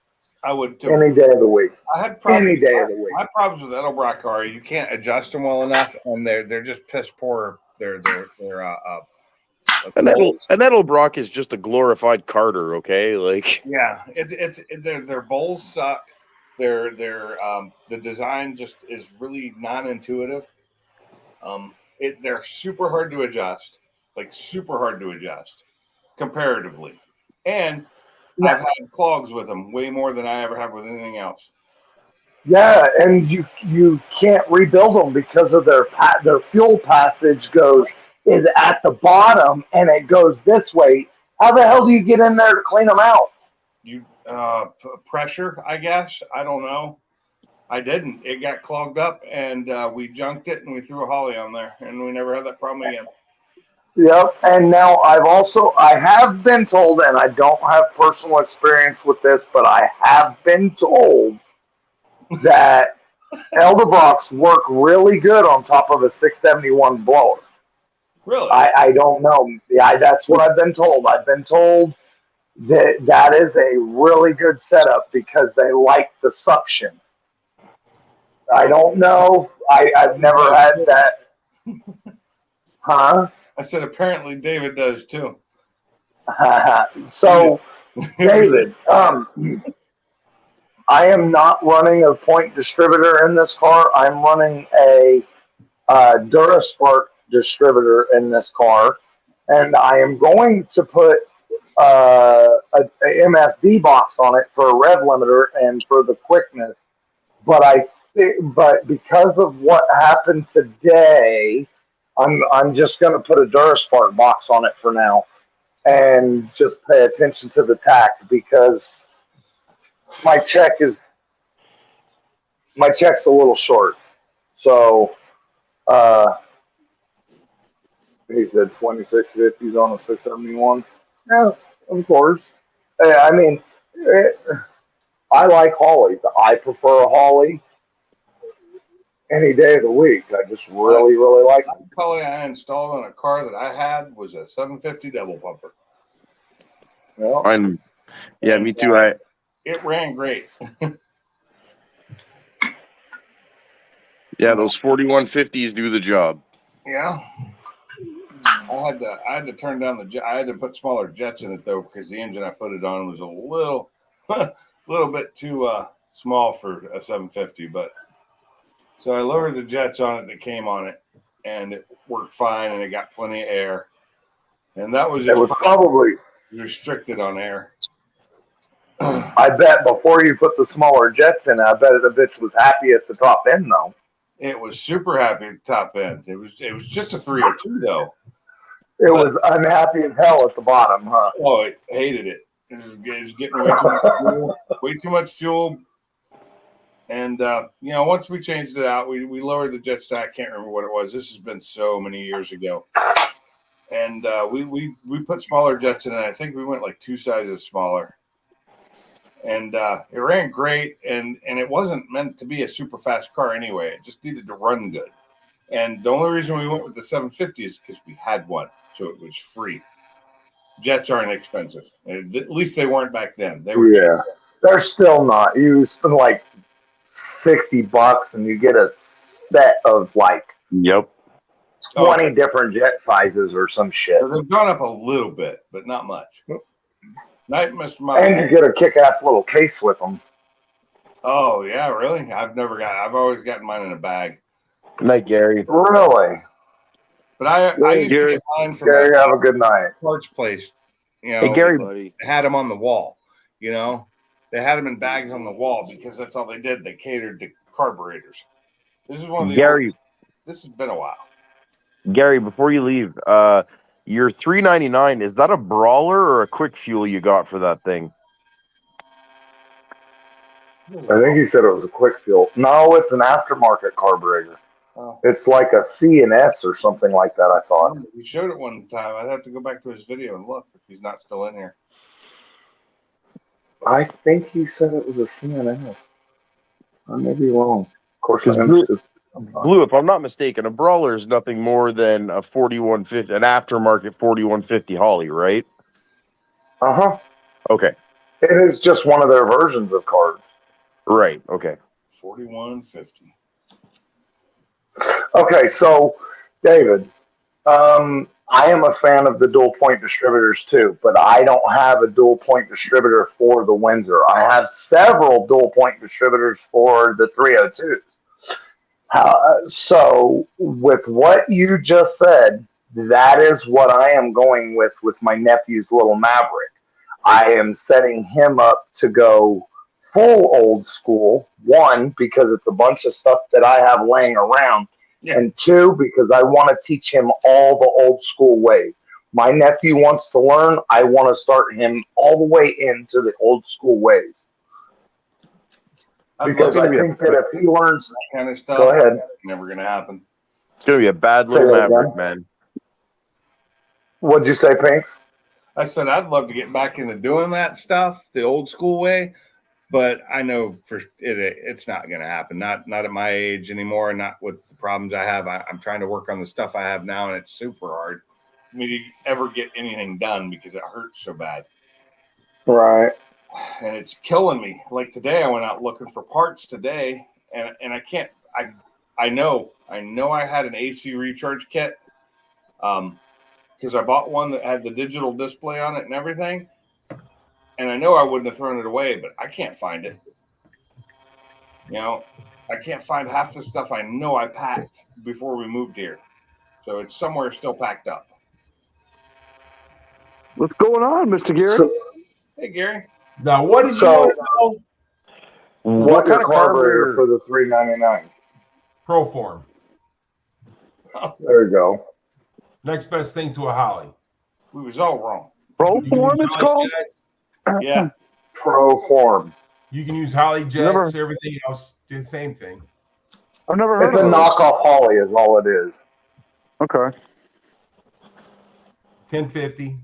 I would too. Any day of the week. I had problems. Any day of the week. My problems with Edelbrock are you can't adjust them well enough, and they're just piss poor. An Edelbrock is just a glorified Carter, okay? Like, yeah, their bowls suck. The design just is really non-intuitive. They're super hard to adjust, comparatively, and I've had clogs with them way more than I ever have with anything else. Yeah, and you can't rebuild them because of their fuel passage is at the bottom and it goes this way. How the hell do you get in there to clean them out? You pressure, I guess. I don't know. I didn't. It got clogged up, and we junked it, and we threw a Holly on there, and we never had that problem again. Yep, and now I have been told, and I don't have personal experience with this, but I have been told that Edelbrocks work really good on top of a 671 blower. Really? I don't know. Yeah, that's what I've been told. I've been told that is a really good setup because they like the suction. I don't know. I've never had that. Huh? I said apparently David does too. So, David, I am not running a point distributor in this car. I'm running a Duraspark distributor in this car, and I am going to put a MSD box on it for a rev limiter and for the quickness. But because of what happened today, I'm just going to put a Duraspark box on it for now, and just pay attention to the tack because my check's a little short. So he said 2650s on a 671. Yeah, of course. I mean, I like Hollies. I prefer a Holly any day of the week. I just really, really like it. The Holly I installed on a car that I had was a 750 double pumper. Well, Yeah, And, me too. It ran great. Yeah, those 4150s do the job. Yeah. I had to turn down I had to put smaller jets in it though, because the engine I put it on was a little little bit too small for a 750. But so I lowered the jets on it that came on it, and it worked fine, and it got plenty of air. And that was It was probably restricted on air. I bet before you put the smaller jets in, I bet the bitch was happy at the top end though. It was super happy at the top end. It was just a 302 though. It was unhappy as hell at the bottom, huh? Oh, it hated it. It was getting way too much fuel. And once we changed it out, we lowered the jet stack. I can't remember what it was. This has been so many years ago. And we put smaller jets in it. I think we went like 2 sizes smaller. And it ran great, and it wasn't meant to be a super fast car anyway. It just needed to run good. And the only reason we went with the 750 is because we had one, so it was free. Jets aren't expensive. At least they weren't back then. They were cheap. They're still not. You spend like $60 and you get a set of like 20 different jet sizes or some shit. So they've gone up a little bit, but not much. Night, Mr. And you get a kick-ass little case with them. Oh yeah, really? I've always gotten mine in a bag. Good night, Gary. Really? But I used to get mine from Gary, have a good night. Parts place. Hey, Gary, they had them on the wall. They had them in bags on the wall because that's all they did. They catered to carburetors. This is one of the Gary. This has been a while. Gary, before you leave, your $399, is that a brawler or a quick fuel you got for that thing? I think he said it was a quick fuel. No, it's an aftermarket carburetor. Oh. It's like a C&S or something like that, I thought. He showed it one time. I'd have to go back to his video and look if he's not still in here. I think he said it was a C&S. I may be wrong. Of course, Blue, if I'm not mistaken, a brawler is nothing more than a 4150, an aftermarket 4150 Holly, right? Uh-huh. Okay. It is just one of their versions of cars. Right, okay. 4150. Okay, so, David, I am a fan of the dual point distributors too, but I don't have a dual point distributor for the Windsor. I have several dual point distributors for the 302s. So, with what you just said, that is what I am going with my nephew's little Maverick. I am setting him up to go full old school. One, because it's a bunch of stuff that I have laying around. Yeah. And two, because I want to teach him all the old school ways. My nephew wants to learn. I want to start him all the way into the old school ways. Because I think that if he learns that kind of stuff, go ahead. It's never going to happen. It's going to be a bad little Maverick, man. What'd you say, Pinks? I said I'd love to get back into doing that stuff the old school way, but I know it's not going to happen. Not at my age anymore. Not with the problems I have. I'm trying to work on the stuff I have now, and it's super hard for me to ever get anything done because it hurts so bad. Right. And it's killing me. Like today, I went out looking for parts today, and I can't. I know I had an AC recharge kit, because I bought one that had the digital display on it and everything, and I know I wouldn't have thrown it away, but I can't find it. I can't find half the stuff I know I packed before we moved here, so it's somewhere still packed up. What's going on, Mr. Gary? Hey, Gary. Now, what did you want to know? What kind of carburetor for the 399? Proform. Oh. There you go. Next best thing to a Holly. We was all wrong. Proform, it's called? Yeah. Proform. You can use Holly jets, everything else, do the same thing. I've never heard of it. It's a knockoff Holly is all it is. Okay. 1050.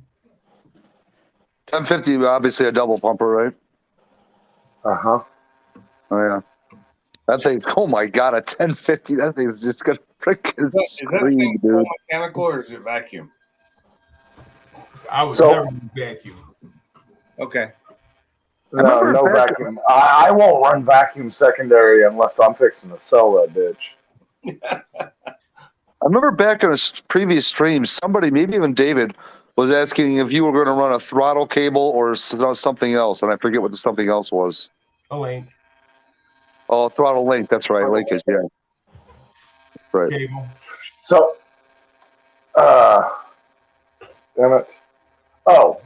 1050, obviously a double pumper, right? Uh-huh. Oh, yeah. That thing's, oh my God, a 1050. That thing's just going to freaking scream, thing dude. Mechanical or is it vacuum? I would never use vacuum. Okay. No, remember no back- vacuum. I won't run vacuum secondary unless I'm fixing to sell that bitch. I remember back in a previous stream, somebody, maybe even David, was asking if you were going to run a throttle cable or something else, and I forget what the something else was. A link, Oh, throttle link. That's right, linkage. Yeah, right. cable. So, damn it. Oh,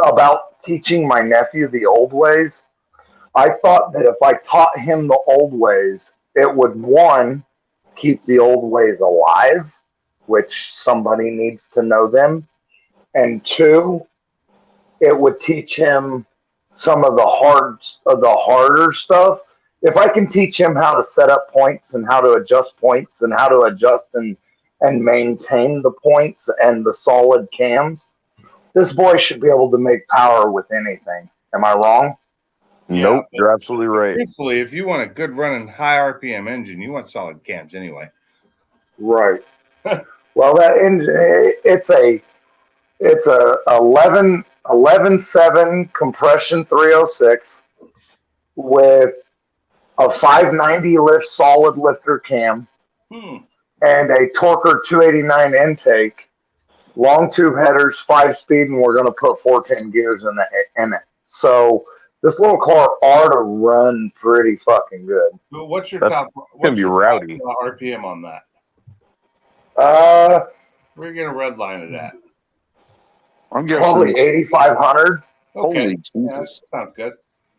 about teaching my nephew the old ways. I thought that if I taught him the old ways, it would, one, keep the old ways alive, which somebody needs to know them, and two, it would teach him some of the harder stuff. If I can teach him how to set up points and how to adjust points and how to adjust and maintain the points and the solid cams, this boy should be able to make power with anything. Am I wrong? Nope, you're absolutely right. Truthfully, if you want a good running high RPM engine, you want solid cams anyway. Right. Well, that engine, it's a 11.7 compression 306 with a 590 lift solid lifter cam and a Torker 289 intake, long tube headers, 5-speed, and we're going to put 410 gears in it. So this little car ought to run pretty fucking good. But what's your That's top? gonna be rowdy. RPM on that? Where you gonna red line it at? I'm guessing Probably 8,500. Okay, Holy Jesus! yeah, sounds good.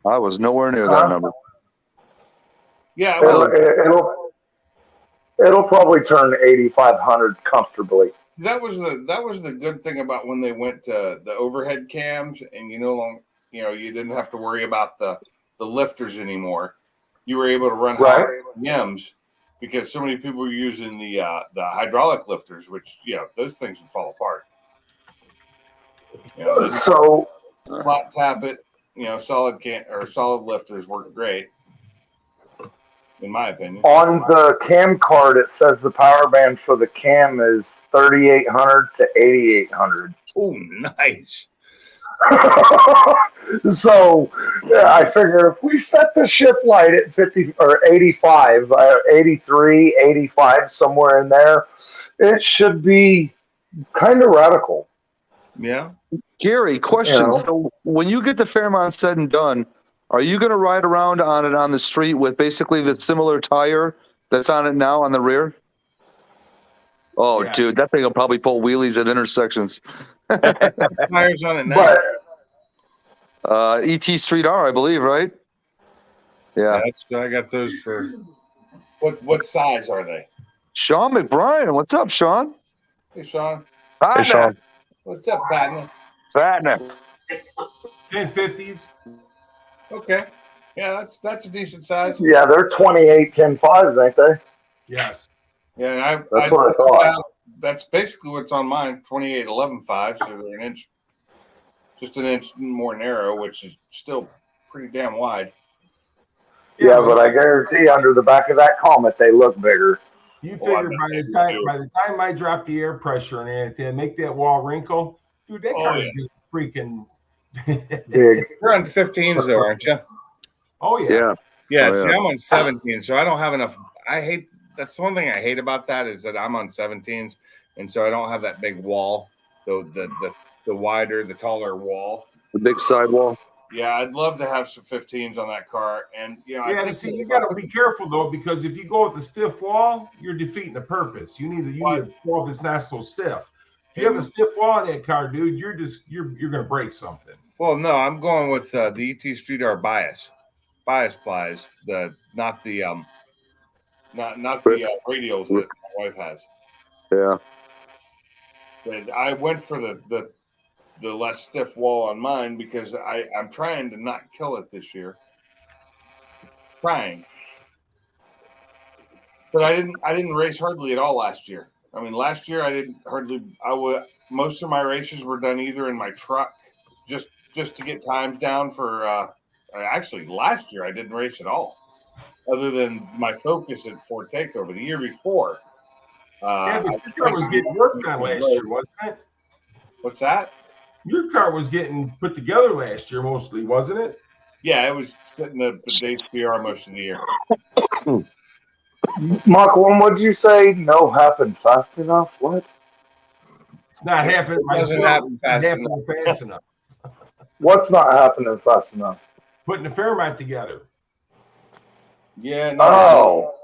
I was nowhere near that number. Yeah, well, It'll probably turn 8,500 comfortably. that was the good thing about when they went to the overhead cams, and you didn't have to worry about the lifters anymore. You were able to run high RPMs because so many people were using the hydraulic lifters, which those things would fall apart. So Flat tap it, solid lifters work great, in my opinion. on the cam card, it says the power band for the cam is 3,800 to 8,800. Oh, nice. So I figure if we set the shift light at 50 or 85, 83, 85, somewhere in there, it should be kind of radical. Yeah. Gary, question. So when you get the Fairmont said and done, are you going to ride around on it on the street with basically the similar tire that's on it now on the rear? Oh, yeah. Dude, that thing will probably pull wheelies at intersections. Tires on it now. ET Street R, I believe, right? Yeah. I got those for. What size are they? Sean McBrien, what's up, Sean? Hey, Sean. Hi, hey, Sean. What's up, Patton? 1050s. Okay. Yeah, that's a decent size. Yeah, they're 28 10.5s, ain't they? Yes. Yeah, and that's what I thought. That's basically what's on mine, 28 11.5, so they're just an inch more narrow, which is still pretty damn wide. Yeah, but I guarantee under the back of that Comet, they look bigger. You figure by the time I drop the air pressure and everything, make that wall wrinkle, dude, that car is freaking big. You're on 15s though, aren't you? Oh yeah. Yeah. See, I'm on 17, so I don't have enough. That's one thing I hate about that is that I'm on 17s, and so I don't have that big wall, the wider, the taller wall, the big sidewall. Yeah, I'd love to have some 15s on that car, and I think you got to be careful though, because if you go with a stiff wall, you're defeating the purpose. You need a wall that's not so stiff. If you have a stiff wall on that car, dude, you're gonna break something. Well, no, I'm going with the ET Street R bias plies, not the radials that my wife has. Yeah. But I went for the less stiff wall on mine because I'm trying to not kill it this year. Trying. But I didn't race hardly at all last year. I mean, last year I didn't hardly. Most of my races were done either in my truck, just to get times down for. Actually, last year I didn't race at all, other than my Focus at Ford Takeover. The year before, but your car was getting worked on last year, wasn't it? What's that? Your car was getting put together last year, mostly, wasn't it? Yeah, it was sitting the HBR most of the year. Mark, what'd you say? No happened fast enough? What? It's not happening. It doesn't happen fast fast enough. What's not happening fast enough? Putting the Fairmont together. Yeah. No, Oh,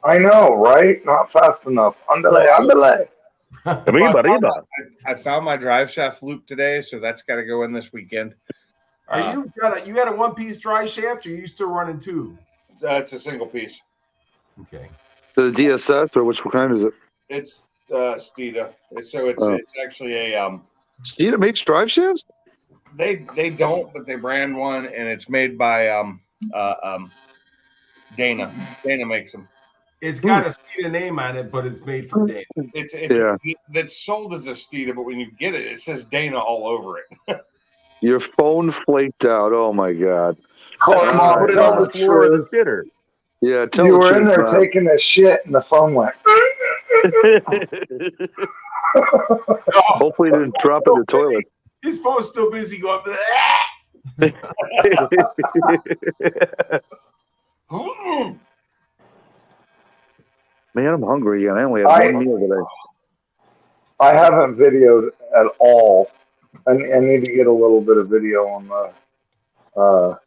I know, right? Not fast enough. Andale. I found my drive shaft loop today, so that's got to go in this weekend. Are you got a one-piece drive shaft, or are you still running two? It's a single piece. Okay. So the DSS, or which kind is it? It's Steeda. It's actually a Steeda makes drive shafts? They don't, but they brand one, and it's made by Dana. Dana makes them. It's got a Steeda name on it, but it's made from Dana. It's sold as a Steeda, but when you get it, it says Dana all over it. Your phone flaked out. Oh my God. Come on, Put it tell on the the floor of the truth. shitter. Yeah, tell You the were in truth, there man. taking a shit, and the phone went. Hopefully, it didn't drop in the toilet. His phone's still busy going. Man, I'm hungry again. I only had one meal today. I haven't videoed at all. I need to get a little bit of video on the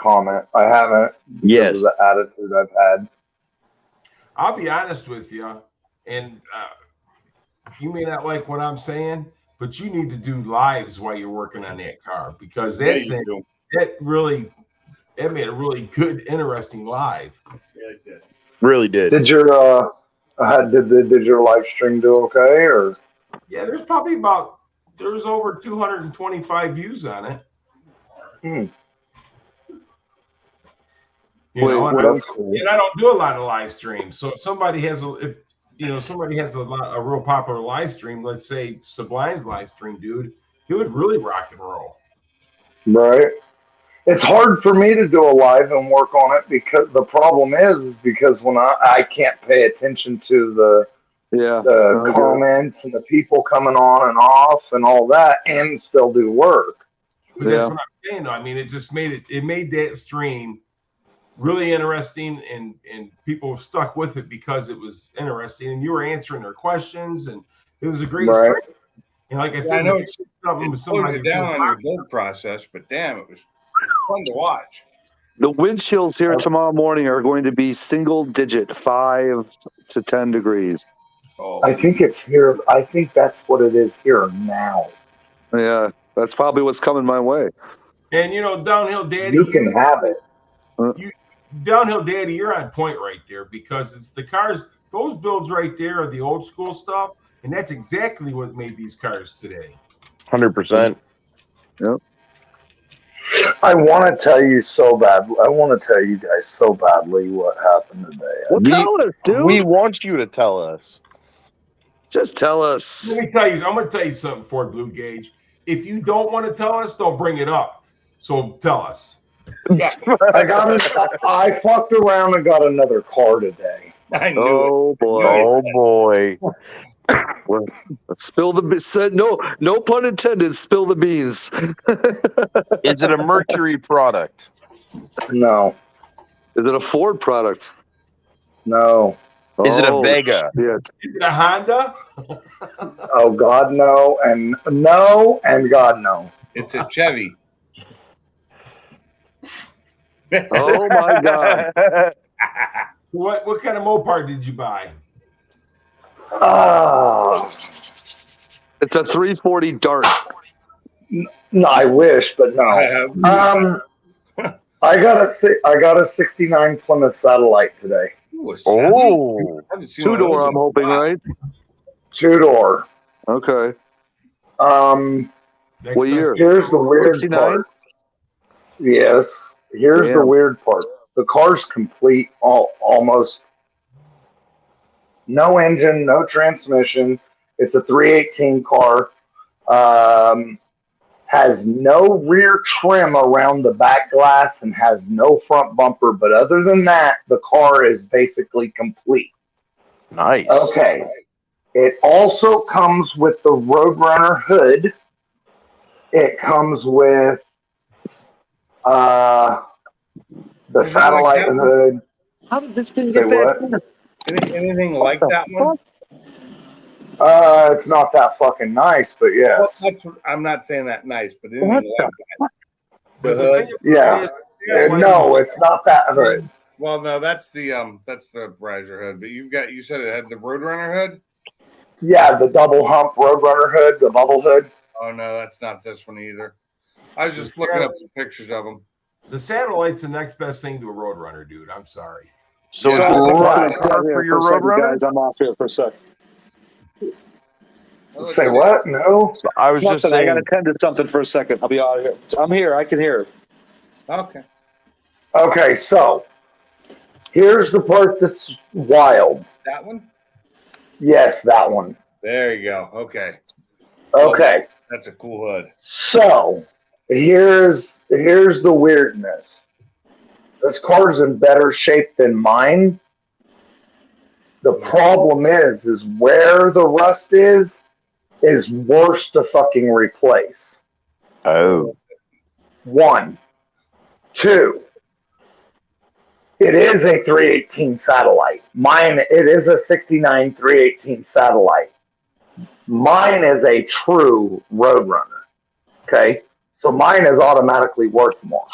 comment. I haven't because of the attitude I've had. I'll be honest with you, and you may not like what I'm saying, but you need to do lives while you're working on that car, because that made a really good, interesting live. Yeah, it did. Really did. Did your did your live stream do okay, or? Yeah, there's over 225 views on it. You know, and I don't do a lot of live streams. So if somebody has a real popular live stream, let's say Sublime's live stream, dude, he would really rock and roll. Right. It's hard for me to do a live and work on it because the problem is because when I can't pay attention to the comments and the people coming on and off and all that and still do work. But that's what I'm saying though. I mean, it made that stream really interesting, and people stuck with it because it was interesting, and you were answering their questions, and it was a great stream. And like I said, I know it slows you down on your build process, but damn, it was fun to watch. The wind chills here tomorrow morning are going to be single digit, 5 to 10 degrees. Oh. I think it's here. I think that's what it is here now. Yeah, that's probably what's coming my way. And Downhill Daddy, you can have it. Downhill Daddy, you're on point right there, because it's the cars. Those builds right there are the old school stuff, and that's exactly what made these cars today. 100%. Yep. I want to tell you so bad. I want to tell you guys so badly what happened today. Well, tell us, dude. We want you to tell us. Just tell us. Let me tell you. I'm going to tell you something, Ford Blue Gauge. If you don't want to tell us, don't bring it up. So tell us. Yeah. I fucked around and got another car today. I knew it. Boy. Oh boy. Well, spill the no pun intended. Spill the beans. Is it a Mercury product? No. Is it a Ford product? No. Is it a Vega? Yeah. Is it a Honda? Oh God, no, and God, no. It's a Chevy. Oh my God. What kind of Mopar did you buy? It's a 340 Dart. No, I wish, but no. I got a 69 Plymouth Satellite today. Ooh, two-door, I'm hoping, right? Two-door. Okay. What year? Here's the weird 69? part. Yes. Here's the weird part. The car's complete, almost. No engine, no transmission. It's a 318 car. Has no rear trim around the back glass and has no front bumper. But other than that, the car is basically complete. Nice. Okay. It also comes with the Roadrunner hood. It comes with the Is it like satellite that one? hood. How did this thing Say get back? what? Anything like that one? It's not that fucking nice, but Well, yes. I'm not saying that nice, but What anything like that. But The the thing hood. Yeah. is, yeah, like- No, it's not that hood. Well, no, that's the riser hood. But you said it had the Roadrunner hood. Yeah, the double hump Roadrunner hood, the bubble hood. Oh no, that's not this one either. I was just looking up some pictures of them. The satellite's the next best thing to a Roadrunner, dude. I'm sorry. So Yeah. it's I'm a gonna Right. chat car here for your a second, Roadrunner? guys. I'm off here for a sec. Say what? No. So I was just Nothing. I got saying. to tend to something for a second. I'll be out of here. I'm here. I can hear. Okay. Okay, so here's the part that's wild. That one? Yes, that one. There you go. Okay. Okay. That's a cool hood. So here's the weirdness. This car's in better shape than mine. The problem is where the rust is worse to fucking replace. Oh. 1. 2. It is a 318 satellite. Mine, it is a 69 318 satellite. Mine is a true Roadrunner. Okay? So mine is automatically worth more.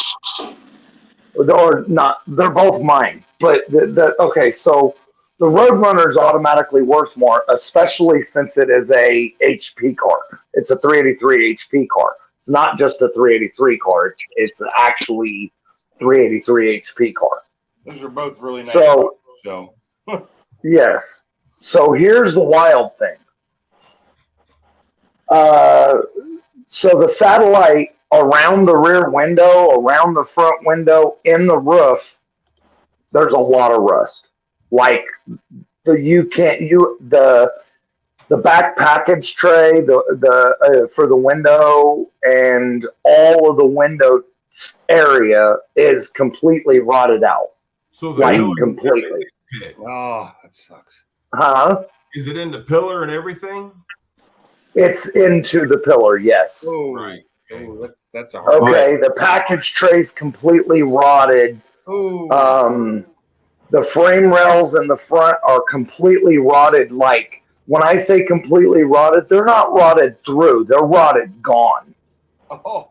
Or not, they're both mine. But okay, so the Roadrunner is automatically worth more, especially since it is a HP car. It's a 383 HP car. It's not just a 383 car. It's actually 383 HP car. Those are both really nice. So yes. So here's the wild thing. So the satellite around the rear window, around the front window, in the roof, there's a lot of rust. Like the back package tray, for the window, and all of the window area is completely rotted out. So Like pillar- completely. Oh, that sucks. Huh? Is it in the pillar and everything? It's into the pillar, yes. Oh, Right. Oh, that's a hard Okay, the package tray's completely rotted. Oh. The frame rails in the front are completely rotted. Like, when I say completely rotted, they're not rotted through. They're rotted gone. Oh.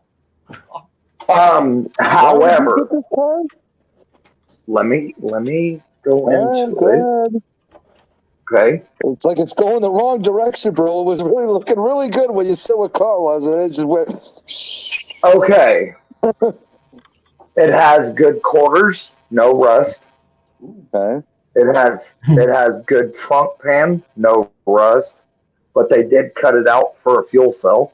However, let me go into it. Okay. It's like it's going the wrong direction, bro. It was really looking really good when you said what car was, and it just went. Okay. It has good quarters, no rust. Okay. It has good trunk pan, no rust, but they did cut it out for a fuel cell.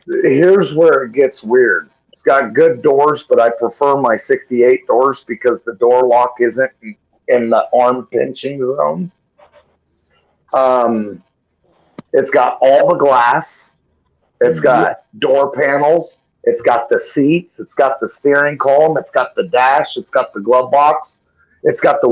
Here's where it gets weird. It's got good doors, but I prefer my 68 doors because the door lock isn't in the arm pinching zone. It's got all the glass. It's got door panels. It's got the seats. It's got the steering column. It's got the dash. It's got the glove box. It's got the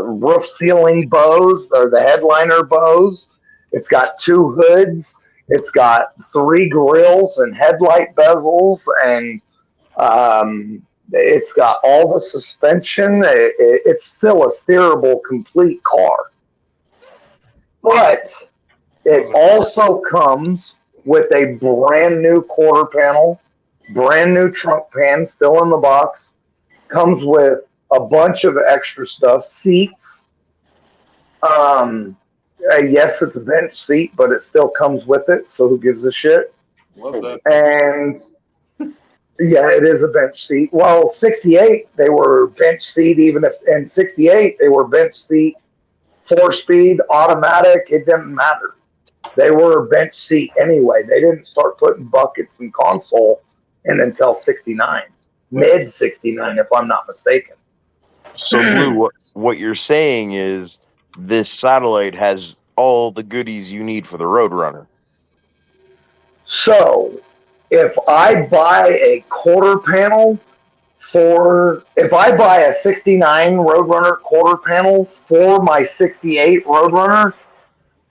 roof ceiling bows or the headliner bows. It's got 2 hoods. It's got 3 grills and headlight bezels, and it's got all the suspension. It's still a steerable, complete car. But it also comes with a brand new quarter panel, brand new trunk pan, still in the box. Comes with a bunch of extra stuff, seats. Yes, it's a bench seat, but it still comes with it, so who gives a shit? Love that. And yeah, it is a bench seat. Well, 68, they were bench seat, even if in 68, they were bench seat, 4-speed, automatic, it didn't matter. They were a bench seat anyway. They didn't start putting buckets and console in until 69, mid 69, if I'm not mistaken. So, Blue, what you're saying is this satellite has all the goodies you need for the Roadrunner. So, if I buy a quarter panel, if I buy a 69 Roadrunner quarter panel for my 68 Roadrunner,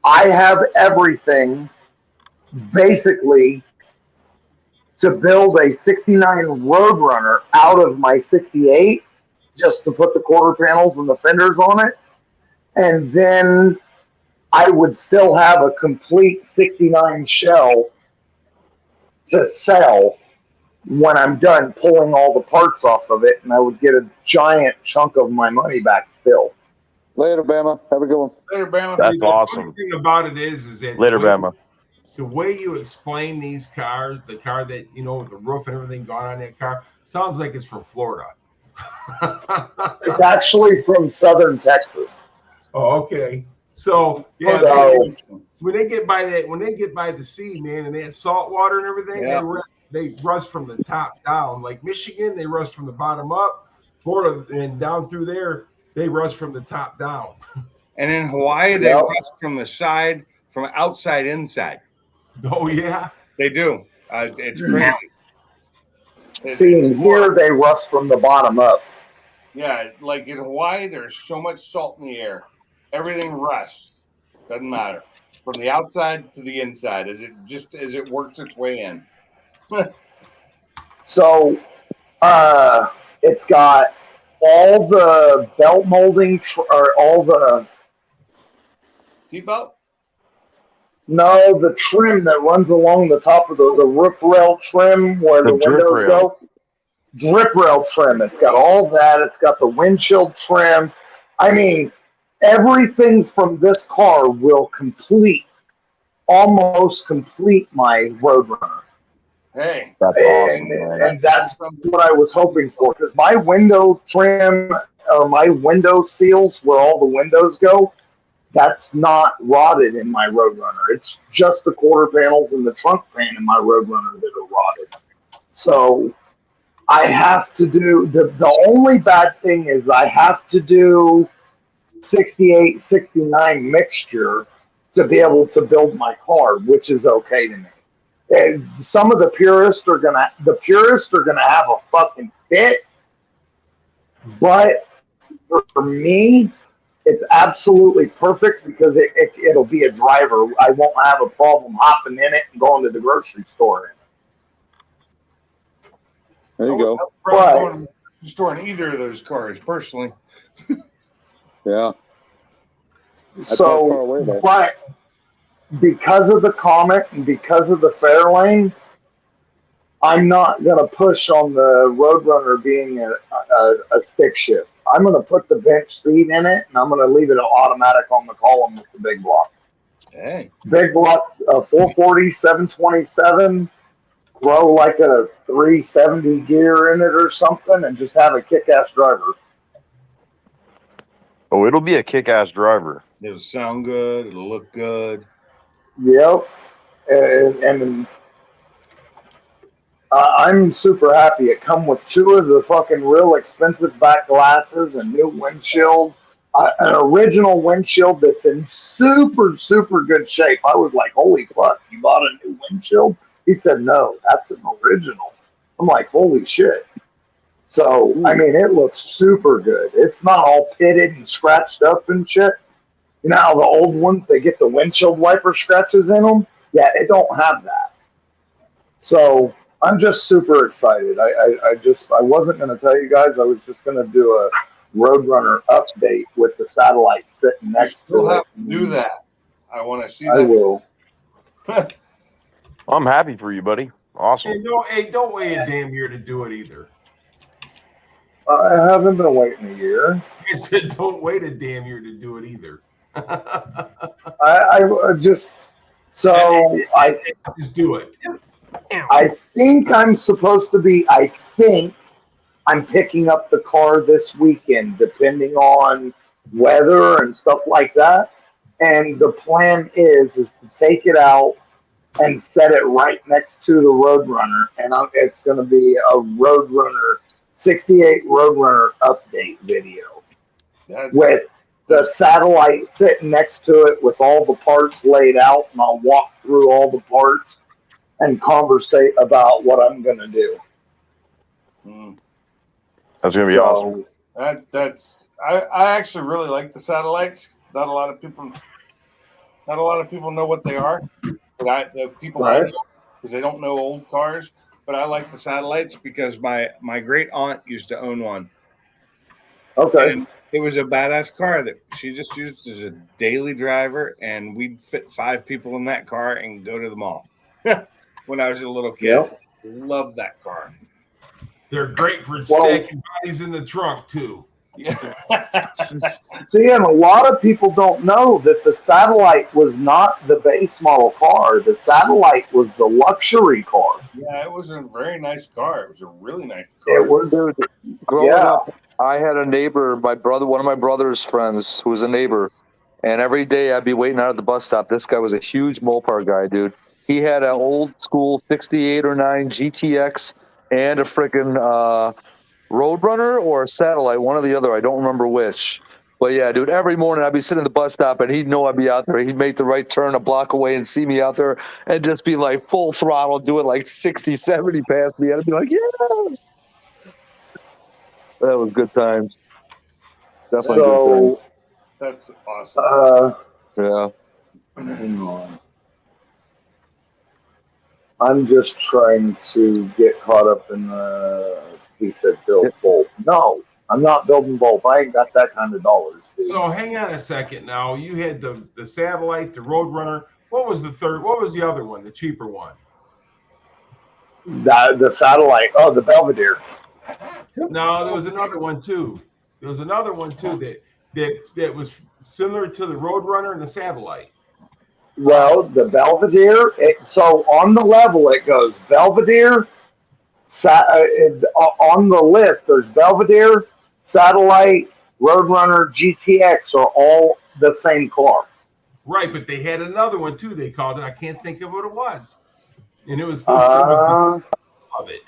I have everything basically to build a 69 Roadrunner out of my 68 just to put the quarter panels and the fenders on it. And then I would still have a complete 69 shell to sell when I'm done pulling all the parts off of it, and I would get a giant chunk of my money back still. Later, Bama. Have a good one. Later, Bama. That's The awesome. funny thing about it is that Later, Bama. the way you explain these cars, the car that, you know, with the roof and everything gone on that car, sounds like it's from Florida. It's actually from southern Texas. Oh, okay. So yeah, So- when they get by the sea, man, and that salt water and everything, Yeah. they rust from the top down. Like Michigan, they rust from the bottom up. Florida and down through there, they rust from the top down. And in Hawaii, they Yep. rust from the side, from outside inside. Oh yeah. They do. It's crazy. See, in here they rust from the bottom up. Yeah, like in Hawaii, there's so much salt in the air. Everything rusts. Doesn't matter. From the outside to the inside, as it works its way in. So it's got all the belt molding or all the Seatbelt? no, the trim that runs along the top of the roof rail trim where The the drip windows rail. go. Drip rail trim. It's got all that. It's got the windshield trim. I mean, everything from this car will almost complete my Roadrunner. Hey, That's awesome, man. And that's what I was hoping for, because my window trim or my window seals where all the windows go, that's not rotted in my Roadrunner. It's just the quarter panels and the trunk pan in my Roadrunner that are rotted. So I have to do the only bad thing is I have to do 68, 69 mixture to be able to build my car, which is okay to me. And some of the purists are gonna have a fucking fit, but for me, it's absolutely perfect because it'll be a driver. I won't have a problem hopping in it and going to the grocery store in it. There you go. Probably going to the store in either of those cars, personally. Yeah. That's not far So, away, though. but because of the Comet and because of the Fairlane, I'm not going to push on the Roadrunner being a stick shift. I'm going to put the bench seat in it, and I'm going to leave it automatic on the column with the big block. Hey. Big block, 440, 727, throw like a 370 gear in it or something, and just have a kick-ass driver. Oh, it'll be a kick-ass driver. It'll sound good. It'll look good. Yep. And I'm super happy. It come with two of the fucking real expensive back glasses, a new windshield, an original windshield that's in super, super good shape. I was like, holy fuck, you bought a new windshield? He said, no, that's an original. I'm like, holy shit. So, I mean, it looks super good. It's not all pitted and scratched up and shit. You know how the old ones, they get the windshield wiper scratches in them? Yeah, it don't have that. So I'm just super excited. I wasn't going to tell you guys. I was just going to do a Roadrunner update with the satellite sitting next You'll to it. have to do that. I want to see that. I will. I'm happy for you, buddy. Awesome. Hey, don't wait a damn year to do it either. I haven't been waiting a year. I said don't wait a damn year to do it either. I just so I Just do it. I think I'm supposed to be. I think I'm picking up the car this weekend, depending on weather and stuff like that. And the plan is to take it out and set it right next to the Roadrunner, and it's going to be a Roadrunner 68 Roadrunner update video with the satellite sitting next to it with all the parts laid out, and I'll walk through all the parts and conversate about what I'm going to do. That's gonna be awesome. I actually really like the satellites. Not a lot of people know what they are. But people I know, because they don't know old cars. But I like the satellites because my great aunt used to own one. Okay. And it was a badass car that she just used as a daily driver, and we'd fit 5 people in that car and go to the mall. When I was a little kid, Yep. loved that car. They're great for stacking bodies in the trunk too. Yeah. See, and a lot of people don't know that the Satellite was not the base model car. The Satellite was the luxury car. Yeah, it was a very nice car. It was a really nice car. It was. Dude, growing up, I had a neighbor, one of my brother's friends, who was a neighbor, and every day I'd be waiting out at the bus stop. This guy was a huge Mopar guy, dude. He had an old school 68 or 9 GTX and a freaking Roadrunner or a Satellite, one or the other. I don't remember which. But yeah, dude, every morning I'd be sitting at the bus stop and he'd know I'd be out there. He'd make the right turn a block away and see me out there and just be like full throttle, doing like 60, 70 past me. I'd be like, yes. That was good times. Definitely So, that's awesome. Yeah. Hang on. I'm just trying to get caught up in the. He said build Bolt. No, I'm not building Bolt. I ain't got that kind of dollars. Dude. So hang on a second now. You had the Satellite, the Roadrunner. What was the third? What was the other one? The cheaper one? The Satellite. Oh, the Belvedere. No, there was another one too. There was another one too that was similar to the Roadrunner and the Satellite. Well, the Belvedere. So on the level, it goes Belvedere. On the list, there's Belvedere, Satellite, Roadrunner, GTX are all the same car. Right, but they had another one too. They called it. I can't think of what it was. And it was of it.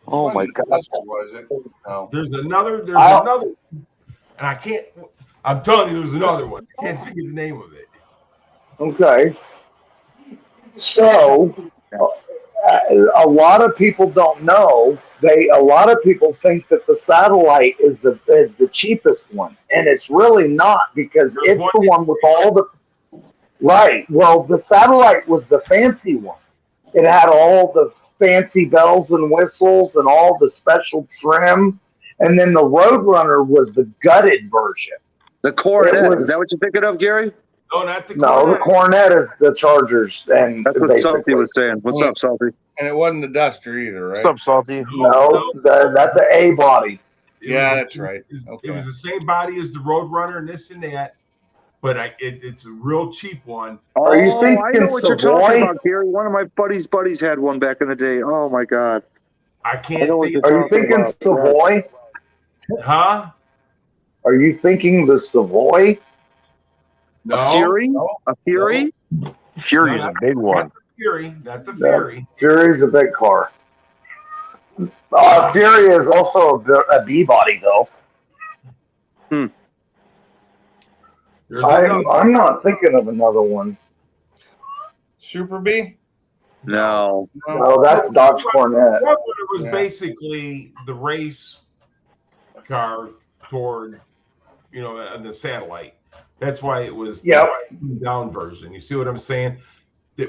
Oh my God! Was it? No. There's another, and I can't. I'm telling you, there's another one. I can't think of the name of it. Okay. So, a lot of people don't know. A lot of people think that the Satellite is the cheapest one, and it's really not, because it's the one with all the. Right. Well, the Satellite was the fancy one. It had all the fancy bells and whistles and all the special trim. And then the Roadrunner was the gutted version. The Coronet. Is that what you're thinking of, Gary? No, not the Coronet. No, the Coronet is the Chargers. And that's what Salty was saying. What's up, Salty? And it wasn't the Duster either, right? What's up, Salty? No, that's an A body. Yeah, that's right. It was the same body as the Roadrunner and this and that. But it's a real cheap one. Are you thinking I know what you're talking about, Gary. One of my buddies had one back in the day. Oh my God! I can't. Are you thinking Savoy? Huh? Are you thinking the Savoy? No. A Fury? A Fury? No. Fury's a big one. Not the Fury. Not the Fury. Fury's a big car. Fury is also a B body, though. I'm not thinking of another one. Super B? No. No, that's Dodge Coronet. It was basically the race car toward, the Satellite. That's why it was the down version. You see what I'm saying?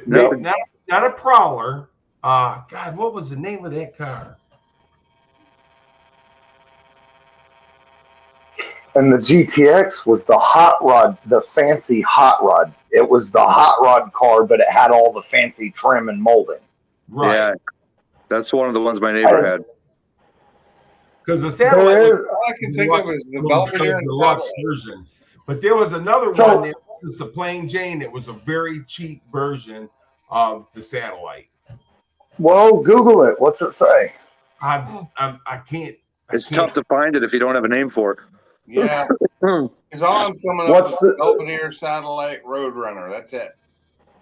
Not a Prowler. God, what was the name of that car? And the GTX was the hot rod, the fancy hot rod. It was the hot rod car, but it had all the fancy trim and molding. Right. Yeah, that's one of the ones my neighbor had. Because the Satellite, all I can think of is the Belvedere and deluxe version. But there was another one that was the plain Jane. It was a very cheap version of the Satellite. Well, Google it. What's it say? I can't. It's tough to find it if you don't have a name for it. Yeah. Because all I'm coming up with is Belvedere, Satellite, Roadrunner. That's it.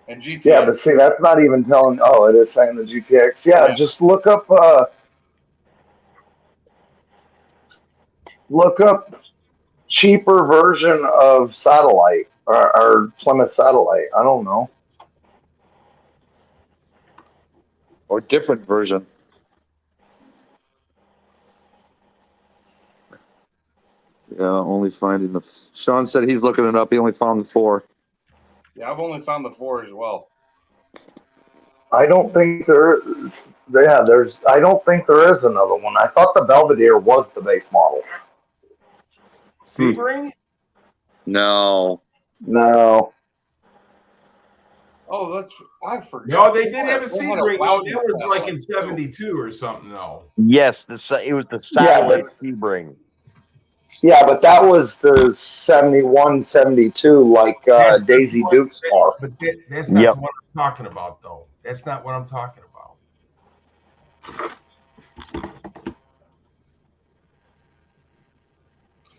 And GTX. Yeah, but see, that's not even telling. Oh, it is saying the GTX. Yeah, just look up cheaper version of Satellite or Plymouth Satellite. I don't know. Or different version. only finding the. Sean said he's looking it up. He only found the 4. Yeah, I've only found the 4 as well. I don't think there. Yeah, there's. I don't think there is another one. I thought the Belvedere was the base model. Sebring? No. No. Oh, I forgot. No, they did have a They had Sebring. Wowzer That was like in satellite, too. 72 or something, though. Yes, it was the satellite Sebring. Yeah, but that was the 71, 72, like Daisy Duke's car. But that's not what I'm talking about, though. That's not what I'm talking about.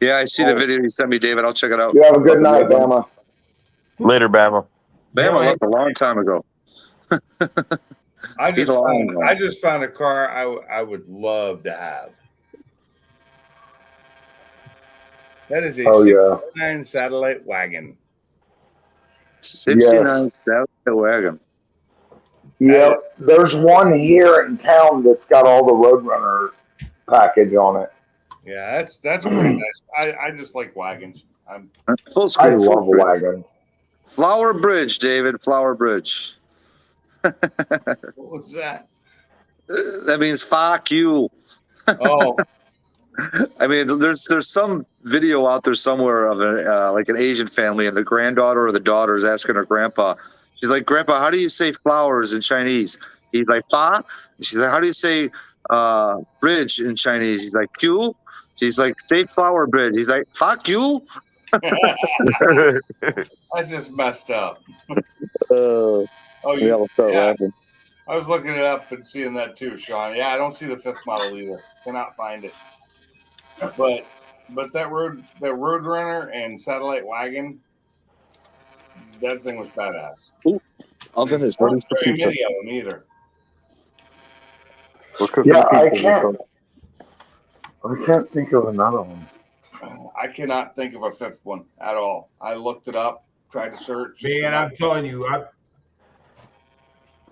Yeah, I see the video you sent me, David. I'll check it out. You have a good night, Bama. Later, Bama. Bama left a long time ago. I just found a car I would love to have. That is a 69 satellite wagon. 69 satellite wagon. Yep. There's one here in town that's got all the Roadrunner package on it. Yeah, that's pretty nice. I just like wagons. Full screen. I love wagons. Flower Bridge, David. Flower Bridge. What was that? That means fuck you. Oh. I mean, there's some video out there somewhere of like an Asian family, and the granddaughter or the daughter is asking her grandpa. She's like, "Grandpa, how do you say flowers in Chinese?" He's like, "Fa." She's like, "How do you say bridge in Chinese?" He's like, "Q." She's like, "Say flower bridge." He's like, "Fuck you." That's just messed up. Oh, yeah, we'll start laughing. I was looking it up and seeing that too, Sean. Yeah, I don't see the 5th model either. Cannot find it. But that Roadrunner and satellite wagon, that thing was badass. Ooh, oven is ready for pizza. Many of them either. Yeah, I can't think of another one. I cannot think of a 5th one at all. I looked it up, tried to search. Man, I'm telling you, I don't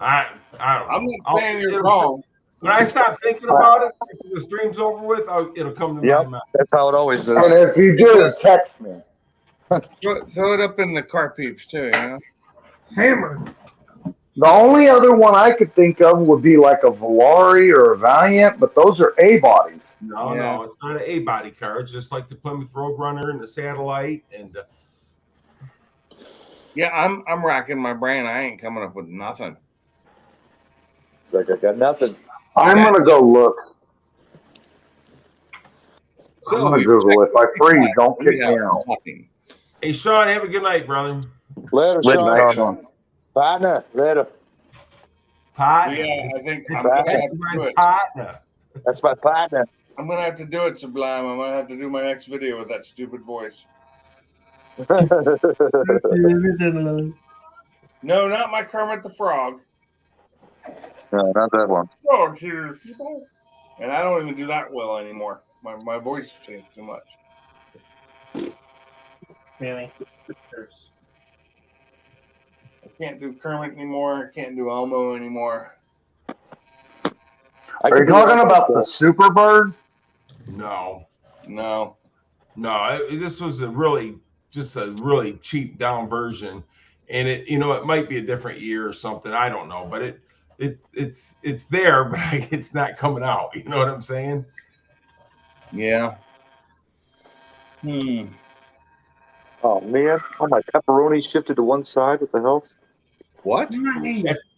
know. I'm not saying you're wrong. When I stop thinking about it, after the stream's over with, it'll come to my mind. That's how it always is. And if you do, text me. Throw it up in the car peeps too, you know? Hammer. The only other one I could think of would be like a Volare or a Valiant, but those are A bodies. No, it's not an A body car. It's just like the Plymouth Roadrunner and the Satellite and. Yeah, I'm racking my brain. I ain't coming up with nothing. It's like I got nothing. I'm gonna go look. I'm gonna Google it. If I freeze, don't kick me out. Hey, Sean, have a good night, brother. Later, Sean. Partner, later. Partner. Yeah, I think I'm That's gonna have to do my it. partner. That's my partner. I'm gonna have to do it, Sublime. I'm gonna have to do my next video with that stupid voice. No, not my Kermit the Frog. No, not that one. Oh, here, people. And I don't even do that well anymore. My voice changed too much. Really? I can't do Kermit anymore. I can't do Elmo anymore. Are you talking about the Superbird? No. This was a really cheap down version, and it might be a different year or something. I don't know, but it's there, but it's not coming out. You know what I'm saying? Yeah. Oh man! Oh, my pepperoni shifted to one side. What the hell? What?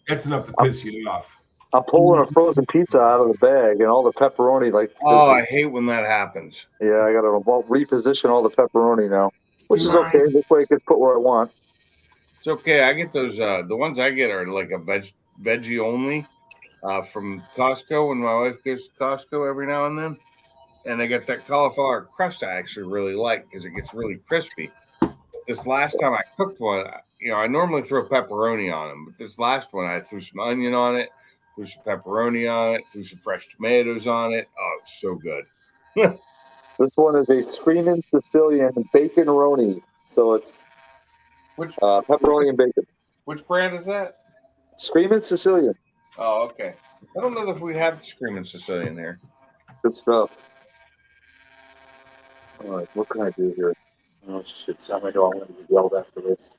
That's enough to piss you off. I'm pulling a frozen pizza out of the bag, and all the pepperoni, Oh, I hate when that happens. Yeah, I got to reposition all the pepperoni now, which is okay. This way it gets put where I want. It's okay. I get those. The ones I get are like a veggie only from Costco. When my wife goes to Costco every now and then, and they got that cauliflower crust I actually really like because it gets really crispy. This last time I cooked one, I normally throw pepperoni on them, but this last one I threw some onion on it, threw some pepperoni on it, threw some fresh tomatoes on it. Oh, it's so good. This one is a Screaming Sicilian Bacon-roni. So it's pepperoni and bacon. Which brand is that? Screaming Sicilian. Oh, okay. I don't know if we have Screaming Sicilian here. Good stuff. All right, what can I do here? Oh shit! I know I'm going to be yelled after this.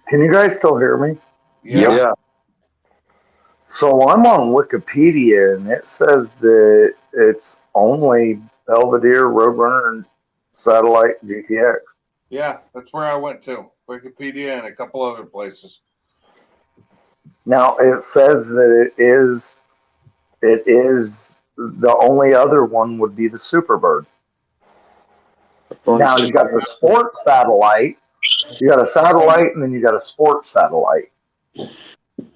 Can you guys still hear me? Yeah. Yeah. So I'm on Wikipedia, and it says that it's only Belvedere, Roadrunner, and Satellite GTX. Yeah, that's where I went to. Wikipedia and a couple other places. Now it says that it is the only other one would be the Superbird. Now you got the sports satellite. You got a satellite, and then you got a sports satellite.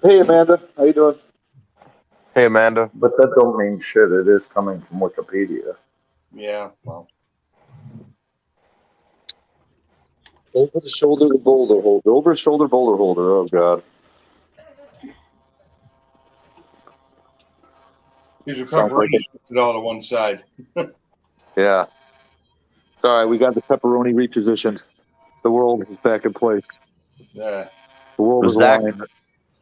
Hey Amanda, how you doing? Hey, Amanda. But that don't mean shit. It is coming from Wikipedia. Yeah, well. Over the shoulder boulder holder. Over the shoulder boulder holder. Oh god. These are Sounds like pepperonis. Put it all to one side. Yeah. It's all right. We got the pepperoni repositioned. The world is back in place. Yeah. The world is Zach, aligned.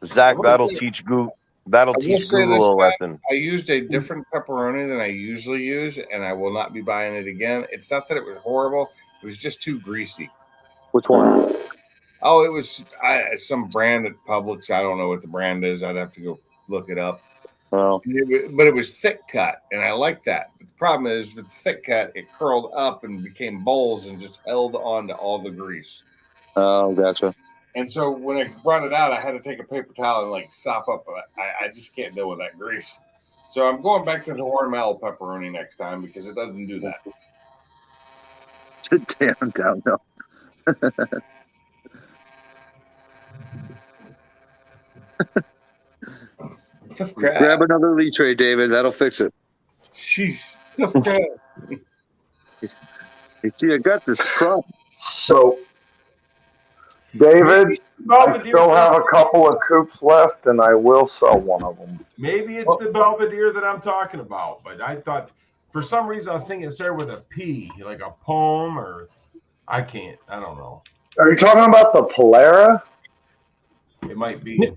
Zach, that'll teach Google. That'll I will teach say Google this, a Pat, lesson. I used a different pepperoni than I usually use, and I will not be buying it again. It's not that it was horrible; it was just too greasy. Which one? Oh, it was some brand at Publix. I don't know what the brand is. I'd have to go look it up. Well, But it was thick cut, and I like that. But the problem is with thick cut, it curled up and became bowls and just held on to all the grease. oh, gotcha. And so when I brought it out, I had to take a paper towel and like sop up. I just can't deal with that grease. So I'm going back to the Hormel pepperoni next time because it doesn't do that. Damn down no. Tough crap. Grab another lee tray, David. That'll fix it. Sheesh. Tough crap. You see, I got this truck. So, David, I still have a couple of coupes left, and I will sell one of them. Maybe it's the Belvedere that I'm talking about, but I thought for some reason I was thinking it started with a P, like a poem, or I don't know. Are you talking about the Polara? It might be.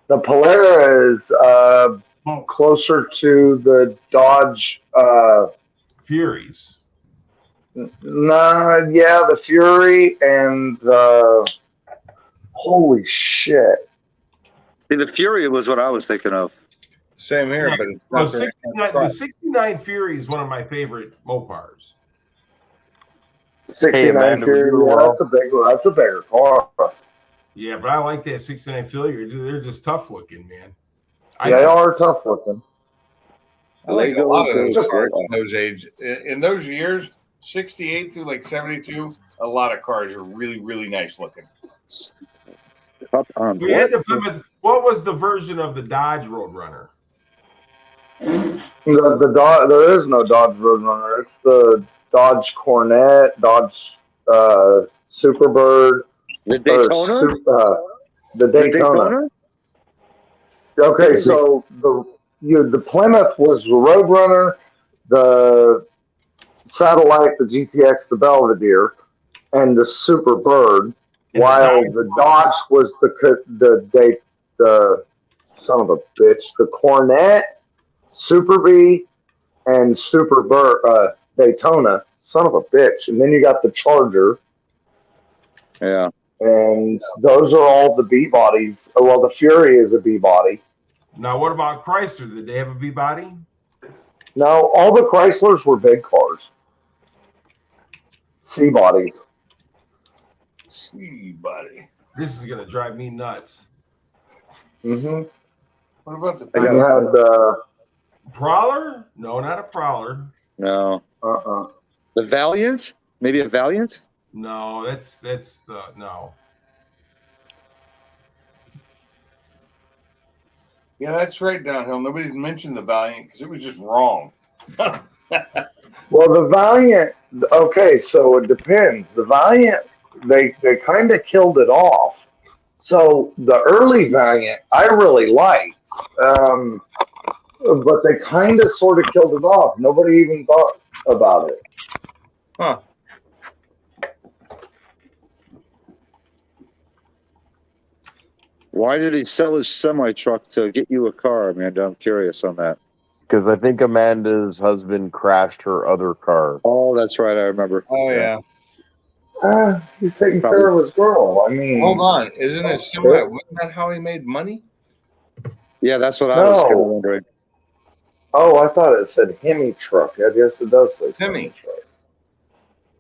The Polara is closer to the Dodge Furies. Nah, yeah, the Fury and the holy shit. See, the Fury was what I was thinking of. Same here, Yeah, but it's well, not the 69, the 69 Fury is one of my favorite Mopars. 69 Amanda, Fury, we yeah, were that's a bigger car. Yeah, but I like that 69 Fury. They're just tough looking, man. They are tough looking. I like a lot of those Lego cars in those age. In those years, 68 through like 72, a lot of cars are really, really nice looking. We had the Plymouth. What was the version of the Dodge Roadrunner? The Dodge, there is no Dodge Roadrunner. It's the Dodge Cornet, Dodge Superbird, The Daytona. the Daytona. Okay, so the Plymouth was the Roadrunner, the Satellite, the GTX, the Belvedere, and the Superbird. While the Dodge was the son of a bitch, the Cornet, Super B, and Superbird Daytona, son of a bitch, and then you got the Charger. Yeah, and those are all the B bodies. Well, the Fury is a B body. Now, what about Chrysler? Did they have a B body? No, all the Chryslers were big cars. C bodies. See, buddy. This is gonna drive me nuts. Mm-hmm. What about the And you had Prowler? No, not a Prowler. no. The Valiant? Maybe a Valiant? No, that's the no. Yeah, that's right, Downhill. Nobody mentioned the Valiant because it was just wrong. Well, the Valiant. Okay, so it depends. The Valiant, they kind of killed it off. So the early Valiant, I really liked, but they kind of sort of killed it off. Nobody even thought about it. Huh. Why did he sell his semi truck to get you a car, Amanda? I'm curious on that. Because I think Amanda's husband crashed her other car. Oh, that's right. I remember. Oh yeah. He's taking care of his girl. I mean, Hold on, isn't it similar? Wasn't that how he made money? Yeah, that's what I was kind of No. wondering. Oh, I thought it said Hemi truck. I guess it does say Hemi. Hemi truck.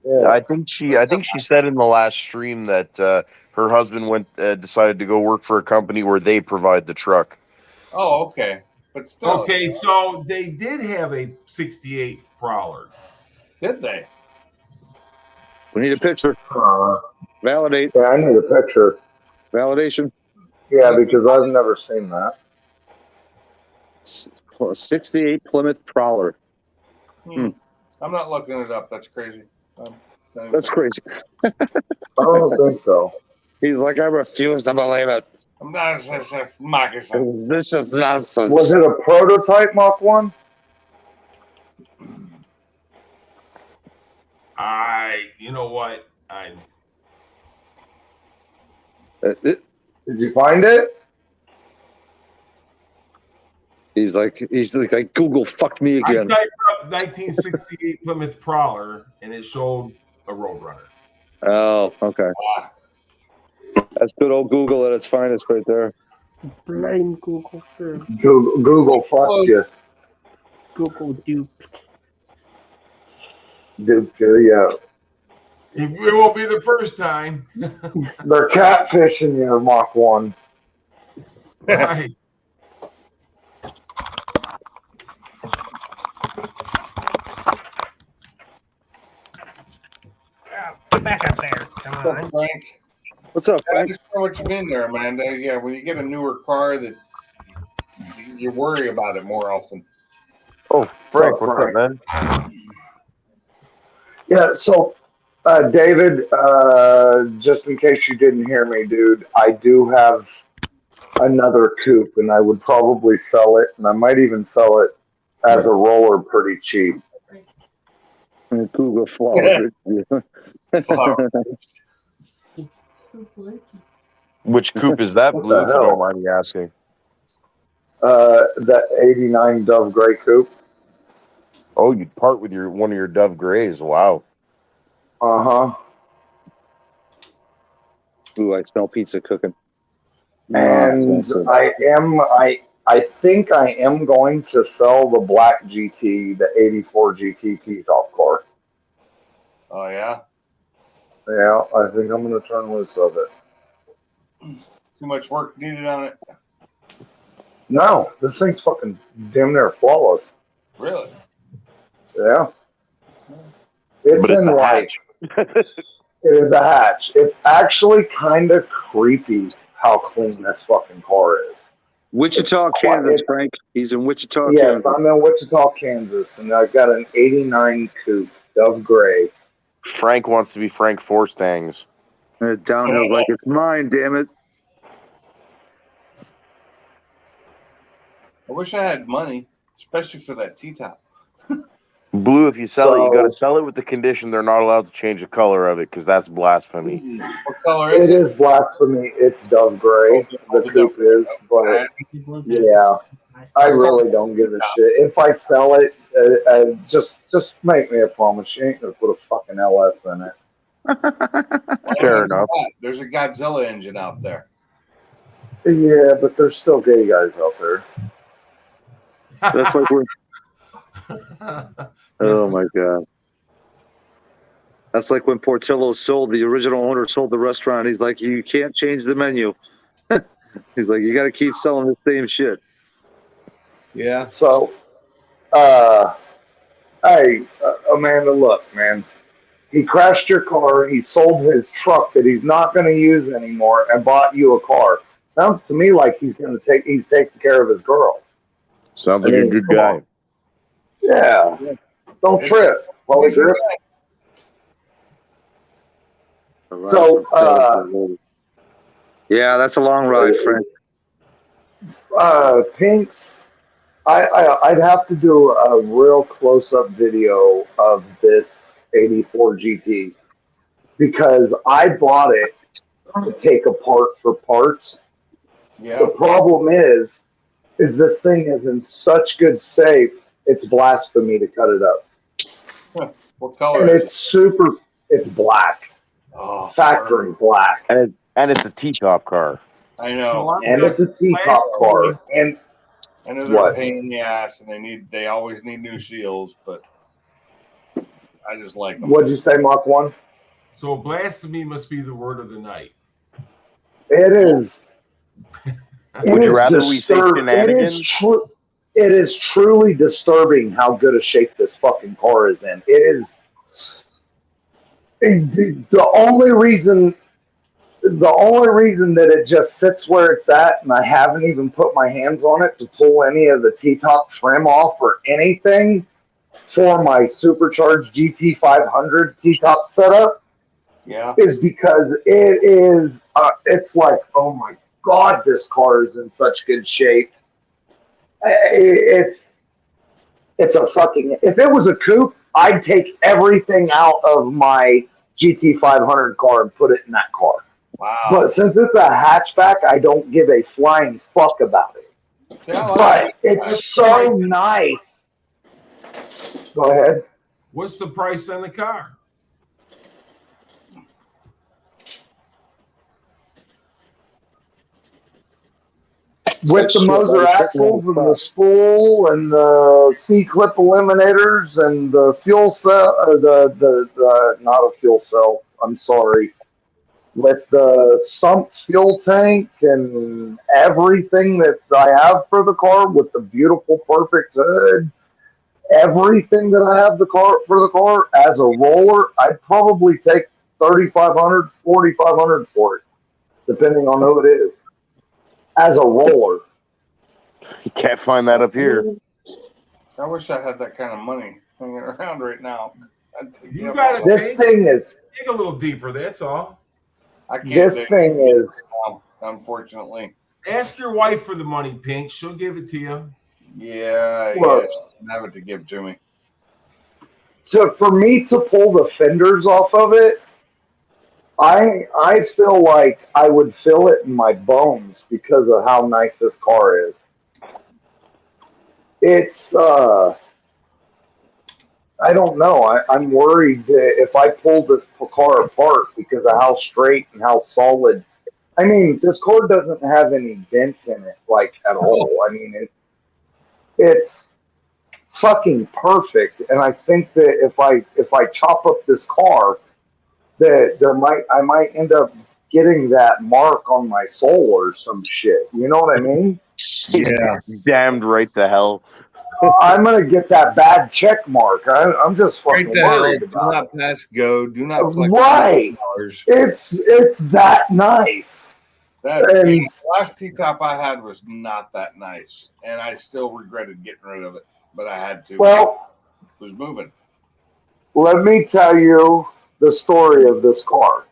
Yeah. I think she said in the last stream that her husband decided to go work for a company where they provide the truck. Oh, okay. But still. Okay, so they did have a 68 Prowler. Did they? We need a picture. Validate. Yeah, I need a picture. Validation. Yeah, because I've never seen that. 68 Plymouth Prowler. I'm not looking it up. That's crazy. That's crazy. I don't think so. He's like, I refuse to believe it. I'm not a moccasin. This is nonsense. Was it a prototype Mach 1? You know what? Did you find it? He's like, Google fucked me I again. typed up 1968 Plymouth Prowler, and it showed a Roadrunner. Oh, okay. That's good old Google at its finest right there. Blame Google first. Google fucked you. Google duped. Duped you, yeah. It won't be the first time. They're catfishing you, Mach 1. Right. Get back up there. Come What's up, Frank? What's up, I Frank? understand what you mean there, Amanda. Yeah, when you get a newer car, that you worry about it more often. Oh, Frank, up, what's Frank? up, man? Yeah, so, David, just in case you didn't hear me, dude, I do have another coupe, and I would probably sell it, and I might even sell it as a roller pretty cheap. Google flower. Which coupe is that, What Blue, the if you hell? don't mind me asking? That 89 Dove Gray coupe. Oh, you'd part with one of your Dove Grays. Wow. Uh-huh. Ooh, I smell pizza cooking. And I think I am going to sell the black GT, the 84 GT top car. Oh yeah. Yeah, I think I'm going to turn loose of it. Too much work needed on it. No, this thing's fucking damn near flawless. Really? Yeah. It's But in a like, hatch. it is a hatch. It's actually kind of creepy how clean this fucking car is. Wichita, Kansas, Frank. He's in Wichita, Yes, Kansas. I'm in Wichita, Kansas, and I've got an 89 coupe, Dove Gray. Frank wants to be Frank Forstangs. Downhill's like, it's mine, damn it. I wish I had money, especially for that T-top. Blue, if you sell it, you So- got to sell it with the condition they're not allowed to change the color of it, because that's blasphemy. What color is It it? is blasphemy. It's Dove Gray. The coupe is, but yeah, I really don't give a shit. If I sell it, just make me a promise. You ain't gonna put a fucking LS in it. Fair enough. There's a Godzilla engine out there. Yeah, but there's still gay guys out there. That's like when, oh my God. That's like when Portillo sold, the original owner sold the restaurant. He's like, you can't change the menu. He's like, you got to keep selling the same shit. Yeah. So, hey, Amanda, look, man. He crashed your car. He sold his truck that he's not going to use anymore and bought you a car. Sounds to me like he's taking care of his girl. Sounds like a good come guy. on. Yeah. Don't trip. Holy grip. So, yeah, that's a long ride, Frank. Pinks, I'd have to do a real close-up video of this 84 GT because I bought it to take apart for parts. Yeah. The problem is is this thing is in such good shape, it's blasphemy to cut it up. What color And is it's super, it's black. Oh, Factory black. And it's a T-top car. I know. And it's a T-top car. And I know they're a pain in the ass, and they always need new seals, but I just like them. What'd you say, Mach 1? So blasphemy must be the word of the night. It is. Would you rather we say shenanigans? It is truly disturbing how good a shape this fucking car is in. It is. The only reason that it just sits where it's at, and I haven't even put my hands on it to pull any of the T-top trim off or anything for my supercharged GT500 T-top setup, is because it is. It's like, oh my God, this car is in such good shape. It's a fucking. If it was a coupe, I'd take everything out of my GT500 car and put it in that car. Wow. But since it's a hatchback, I don't give a flying fuck about it. Yeah, but it's so nice. Go ahead. What's the price on the car? With the Moser axles and the spool and the C-clip eliminators and the fuel cell, the not a fuel cell, I'm sorry, with the sumped fuel tank and everything that I have for the car, with the beautiful, perfect hood, everything that I have for the car as a roller, I'd probably take $3,500, $4,500 for it, depending on who it is. As a roller. You can't find that up here. I wish I had that kind of money hanging around right now. You got to this thing is dig a little deeper. That's all. I can't. This thing is now, unfortunately. Ask your wife for the money, Pink. She'll give it to you. Yeah, Look, yeah, have it to give to me. So for me to pull the fenders off of it, I feel like I would feel it in my bones because of how nice this car is. It's I don't know. I'm worried that if I pull this car apart because of how straight and how solid. I mean, this car doesn't have any dents in it, like at all. I mean, it's fucking perfect. And I think that if I chop up this car, that I might end up getting that mark on my soul or some shit. You know what I mean? Yeah. Damned right to hell. I'm gonna get that bad check mark. I'm just fucking worried about do not pass go. Do not collect right. It's that nice. The last T-top I had was not that nice, and I still regretted getting rid of it, but I had to. Well, it was moving. Let me tell you the story of this car.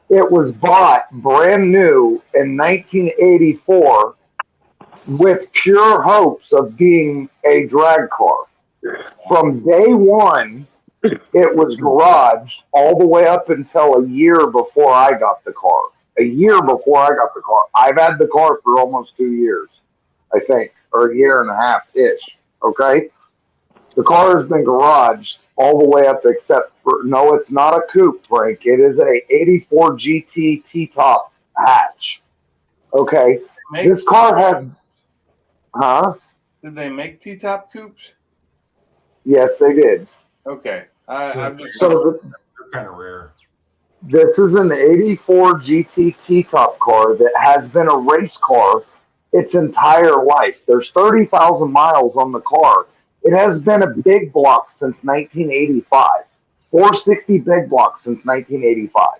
It was bought brand new in 1984 with pure hopes of being a drag car. From day one, it was garaged all the way up until a year before I got the car. A year before I got the car. I've had the car for almost 2 years, I think, or a year and a half-ish, okay? The car has been garaged all the way up except for, no, it's not a coupe, Frank. It is a 84 GT T-top hatch. Okay. This car has, huh? Did they make T-top coupes? Yes, they did. Okay. I'm just they're kind of rare. This is an 84 GT T-top car that has been a race car its entire life. There's 30,000 miles on the car. It has been a big block since 1985. 460 big block since 1985.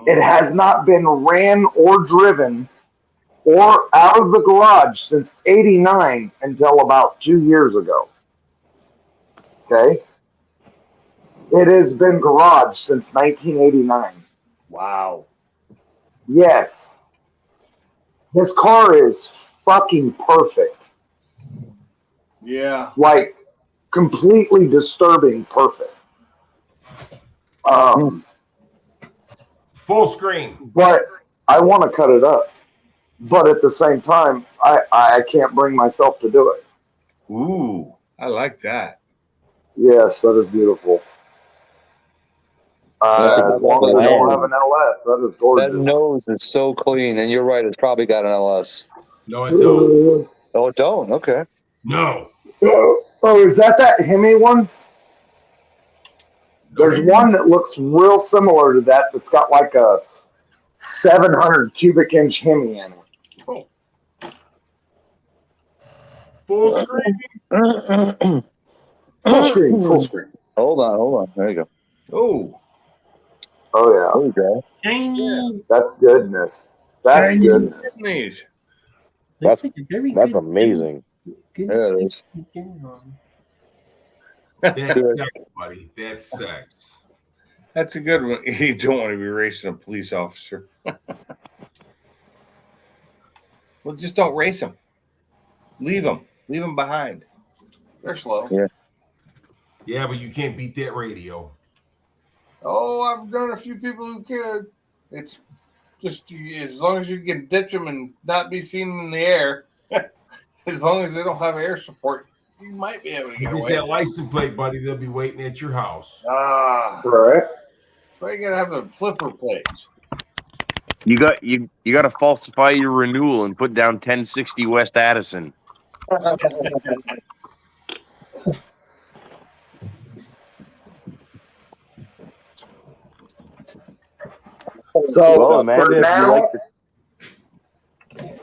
It has not been ran or driven or out of the garage since 89 until about 2 years ago. Okay? It has been garaged since 1989. Wow. Yes. This car is fucking perfect. Yeah. Like, completely disturbing perfect. Full screen. But I want to cut it up. but at the same time, I can't bring myself to do it. Ooh, I like that. Yes, that is beautiful. As long as I don't have an LS, that is That gorgeous. nose is so clean, and you're right. It's probably got an LS. No, it don't. Oh, it don't. Okay. No. Oh, is that Hemi one? There's one that looks real similar to that that's got like a 700 cubic inch Hemi in it. Full screen. Full screen, full screen. Hold on. There you go. Oh, Oh yeah, There you go. Shiny. that's goodness. That's Shiny. goodness. nice. Looks like a very That's good, amazing. Good, There it is. That's sex, buddy. That's sex. That's a good one. You don't want to be racing a police officer. Well, just don't race them. Leave them. Leave them behind. They're slow. Yeah. Yeah, but you can't beat that radio. Oh, I've known a few people who could. It's just as long as you can ditch them and not be seen in the air, as long as they don't have air support, you might be able to You get get away. that license plate, buddy. They'll be waiting at your house. Right. But you gotta have the flipper plates. You got to falsify your renewal and put down 1060 West Addison. So Well, for Amanda, if you now, like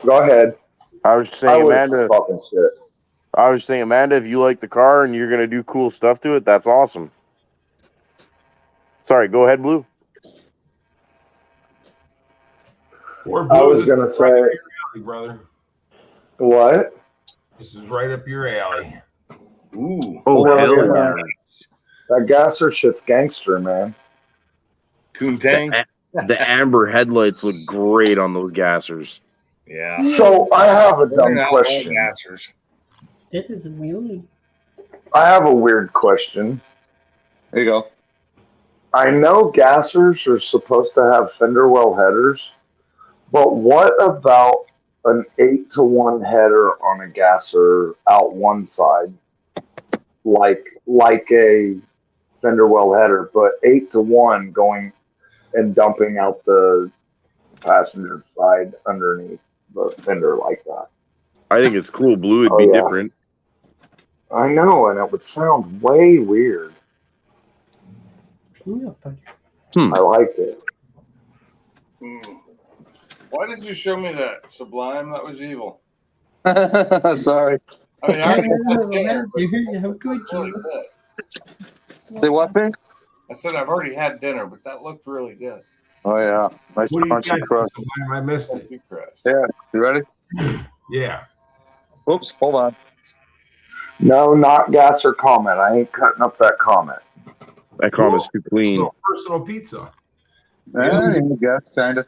go ahead. I was I saying, was Amanda. talking shit. I was saying, Amanda, if you like the car and you're gonna do cool stuff to it, that's awesome. Sorry, go ahead, Blue. Or I was this gonna is right say- up your alley, brother. What? This is right up your alley. Ooh. Oh, Well, hell yeah. yeah. That gasser shit's gangster, man. Coontang. The amber headlights look great on those gassers. Yeah. So I have a They're dumb not question. all gassers. That is really. I have a weird question. There you go. I know gassers are supposed to have fender well headers, but what about an 8-to-1 header on a gasser out one side, like a fender well header, but 8-to-1 going and dumping out the passenger side underneath the fender like that? I think it's cool. Blue would Oh, be yeah. different. I know, and it would sound way weird. Yeah, but I like it. Why did you show me that, Sublime? That was evil. Sorry. I mean, I already had dinner, but how good really you good. Say what, Ben? I said I've already had dinner, but that looked really good. Oh yeah, nice What do you crunchy got? crust. I missed it. Crunchy crust. Yeah, you ready? Yeah. Oops, hold on. No, not gas or comment. I ain't cutting up that comment. That comment's too clean. Little personal pizza. I guess kind of.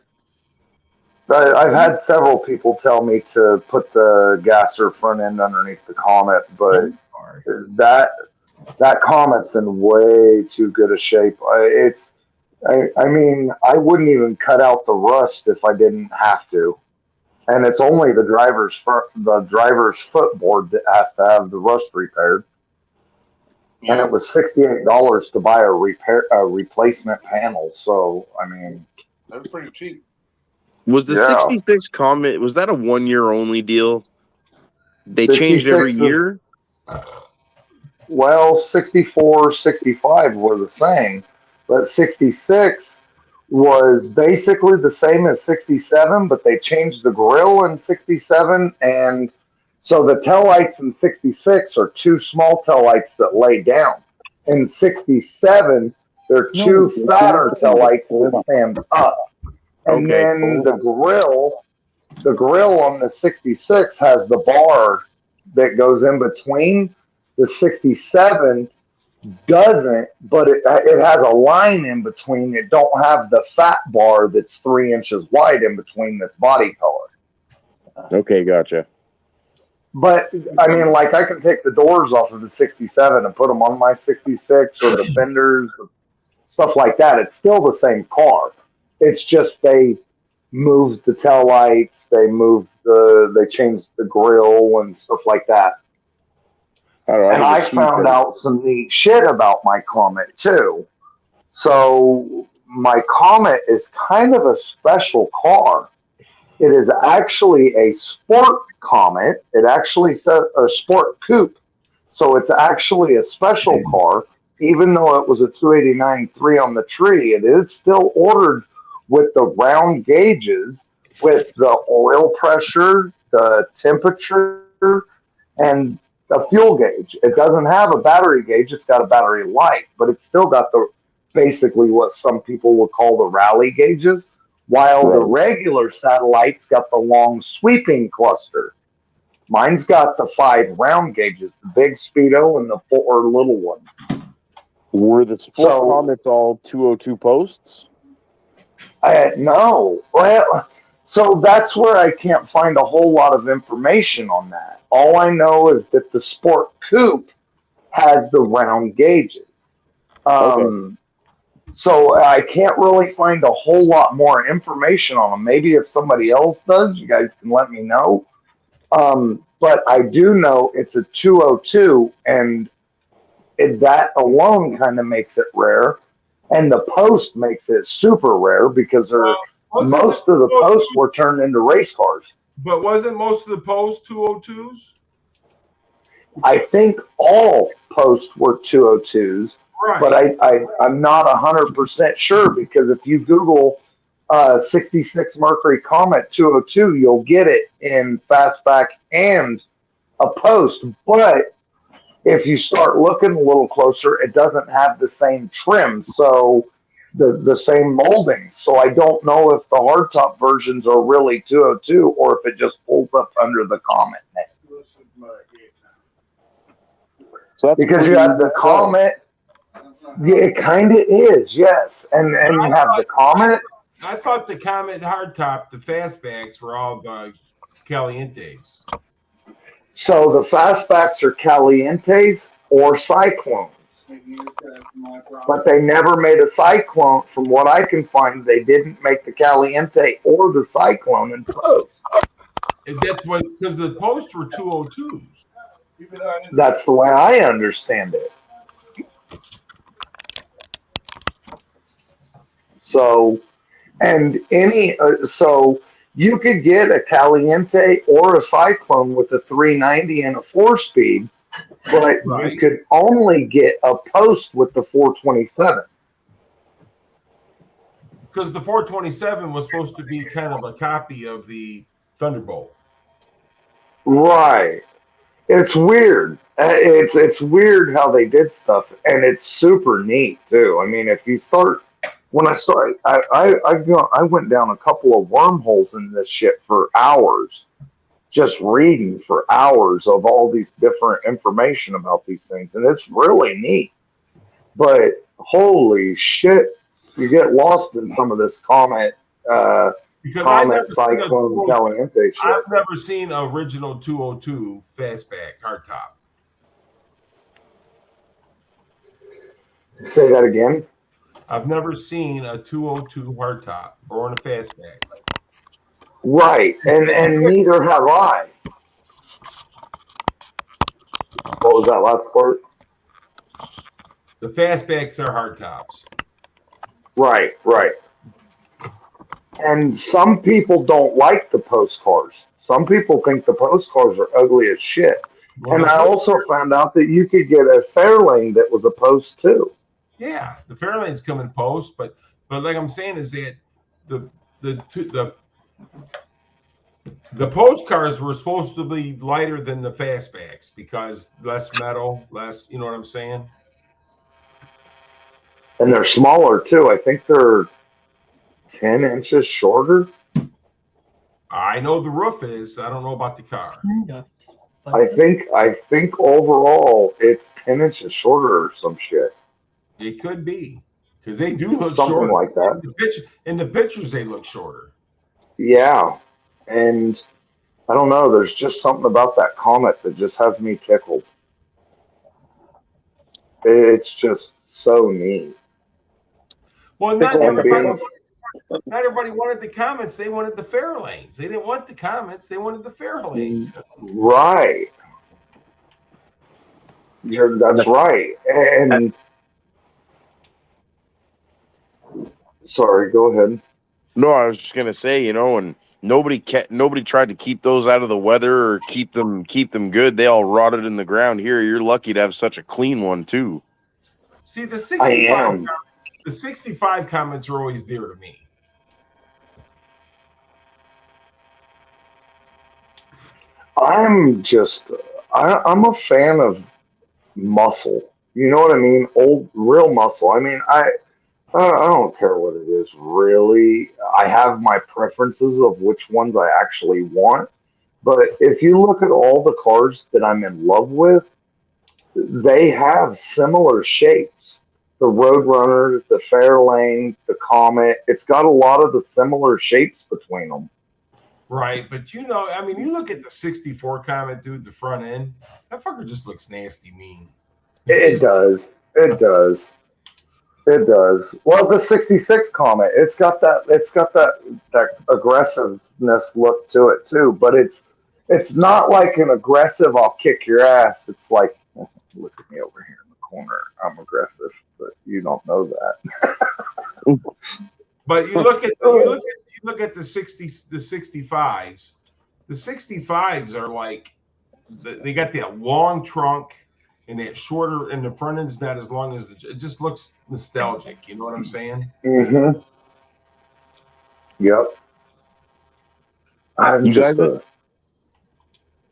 I've had several people tell me to put the gasser front end underneath the Comet, but that Comet's in way too good a shape. I mean, I wouldn't even cut out the rust if I didn't have to. And it's only the driver's footboard that has to have the rust repaired. And it was $68 to buy a replacement panel. So I mean, That was pretty cheap. Was the Yeah. 66 Comet, was that a 1 year only deal? They changed 66 every year? Well, 64, 65 were the same, but 66 was basically the same as 67, but they changed the grill in 67. And so the taillights in 66 are two small taillights that lay down. In 67, they're two fatter taillights that stand up. And Okay. then the grill on the 66 has the bar that goes in between. The 67 doesn't, but it has a line in between. It don't have the fat bar that's 3 inches wide in between the body color. Okay, gotcha. But I mean, like I can take the doors off of the 67 and put them on my 66 or the fenders, stuff like that. It's still the same car. It's just they moved the tail lights, they changed the grill and stuff like that. And I found out some neat shit about my Comet too. So my Comet is kind of a special car. It is actually a sport Comet. It actually says a sport coupe. So it's actually a special car, even though it was a 289.3 on the tree. It is still ordered with the round gauges, with the oil pressure, the temperature, and a fuel gauge. It doesn't have a battery gauge. It's got a battery light, but it's still got the basically what some people would call the rally gauges, while the regular satellite's got the long sweeping cluster. Mine's got the 5 round gauges, the big speedo and the 4 little ones. Were the sport Comets all 202 posts? No. Well, so that's where I can't find a whole lot of information on that. All I know is that the sport coupe has the round gauges. So I can't really find a whole lot more information on them. Maybe if somebody else does, you guys can let me know. But I do know it's a 202, and that alone kind of makes it rare. And the post makes it super rare because most of the posts were turned into race cars. But wasn't most of the posts 202s? I think all posts were 202s, right. But I'm not 100% sure, because if you Google 66 Mercury Comet 202, you'll get it in fastback and a post. But if you start looking a little closer, it doesn't have the same trim, so the same molding. So I don't know if the hardtop versions are really 202 or if it just pulls up under the Comet name. So that's because you have the Comet. Yeah, it kind of is, yes. And you have the Comet. I thought the Comet hardtop, the fastbacks, were all the Calientes. So the fastbacks are Calientes or Cyclones. But they never made a Cyclone. From what I can find, they didn't make the Caliente or the Cyclone in post. And that's what, because the posts were 202s. That's the way I understand it. So, and so you could get a Caliente or a Cyclone with a 390 and a 4-speed, but you could only get a post with the 427. Because the 427 was supposed to be kind of a copy of the Thunderbolt. Right. It's weird. It's weird how they did stuff, and it's super neat too. I mean, if you start, when I started, I went down a couple of wormholes in this shit for hours, just reading for hours of all these different information about these things, and it's really neat. But holy shit, you get lost in some of this Comet. Comet, Cyclone, Caliente shit. I've never seen an original 202 fastback hardtop. Say that again. I've never seen a 202 hardtop or in a fastback. Right, and neither have I. What was that last part? The fastbacks are hardtops. Right. And some people don't like the post cars. Some people think the post cars are ugly as shit. Well, and I also found out that you could get a Fairlane that was a post too. Yeah, the Fairlanes come in post, but like I'm saying is that the post cars were supposed to be lighter than the fastbacks because less metal, less, you know what I'm saying? And they're smaller too. I think they're 10 inches shorter. I know the roof is. I don't know about the car. I think overall it's 10 inches shorter or some shit. It could be because they do look something shorter. Like that. In the pictures, they look shorter. Yeah, and I don't know. There's just something about that Comet that just has me tickled. It's just so neat. Well, not not everybody wanted the comments. They wanted the fair lanes. They didn't want the comments. They wanted the fair lanes. Right. That's right. And sorry, go ahead. No, I was just gonna say, and nobody tried to keep those out of the weather or keep them good. They all rotted in the ground. Here, you're lucky to have such a clean one too. See, the I 65 comments are always dear to me. I'm a fan of muscle. You know what I mean? Old, real muscle. I mean, I don't care what it is, really. I have my preferences of which ones I actually want. But if you look at all the cars that I'm in love with, they have similar shapes. The Roadrunner, the Fairlane, the Comet, it's got a lot of the similar shapes between them. Right, but I mean, you look at the 64 Comet, dude, the front end, that fucker just looks nasty mean. It does. It does. It does. Well, the 66 Comet, it's got that aggressiveness look to it too, but it's not like an aggressive I'll kick your ass. It's like, look at me over here in the corner. I'm aggressive, but you don't know that. But you look at the 65s. The 65s are like they got that long trunk and that shorter, and the front end's not as long as it just looks nostalgic. You know what I'm saying? Mm-hmm. Yep. I'm You just guys, a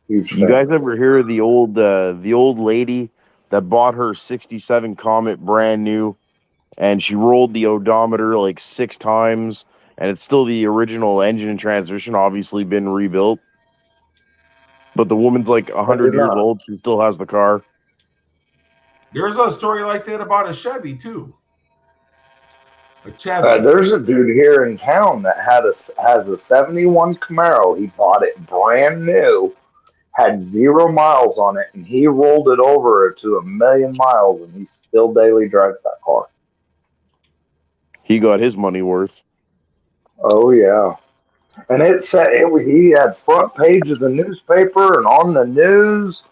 huge you fan. guys ever hear of the old lady that bought her 67 Comet brand new, and she rolled the odometer like 6 times, and it's still the original engine and transmission, obviously been rebuilt. But the woman's like 100 years old. She still has the car. There's a story like that about a Chevy too. A Chevy. There's a dude here in town that has a 71 Camaro. He bought it brand new, had 0 miles on it, and he rolled it over to 1,000,000 miles, and he still daily drives that car. He got his money worth. Oh yeah, and it said he had front page of the newspaper and on the news,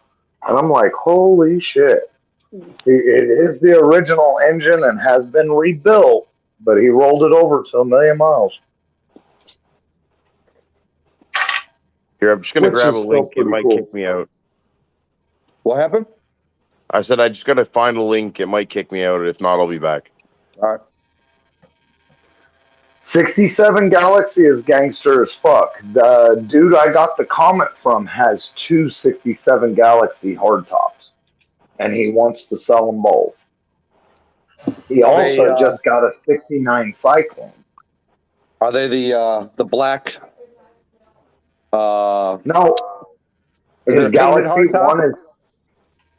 and I'm like, holy shit! It is the original engine and has been rebuilt, but he rolled it over to 1,000,000 miles. Here, I'm just gonna Which grab is a still link. It pretty might cool. kick me out. What happened? I said I just gotta find a link. It might kick me out. If not, I'll be back. All right. 67 Galaxy is gangster as fuck. The dude I got the Comet from has 2 67 Galaxy hardtops, and he wants to sell them both. He also just got a 69 Cyclone. Are they the black? No, Is it his a painted Galaxy hardtop? one is.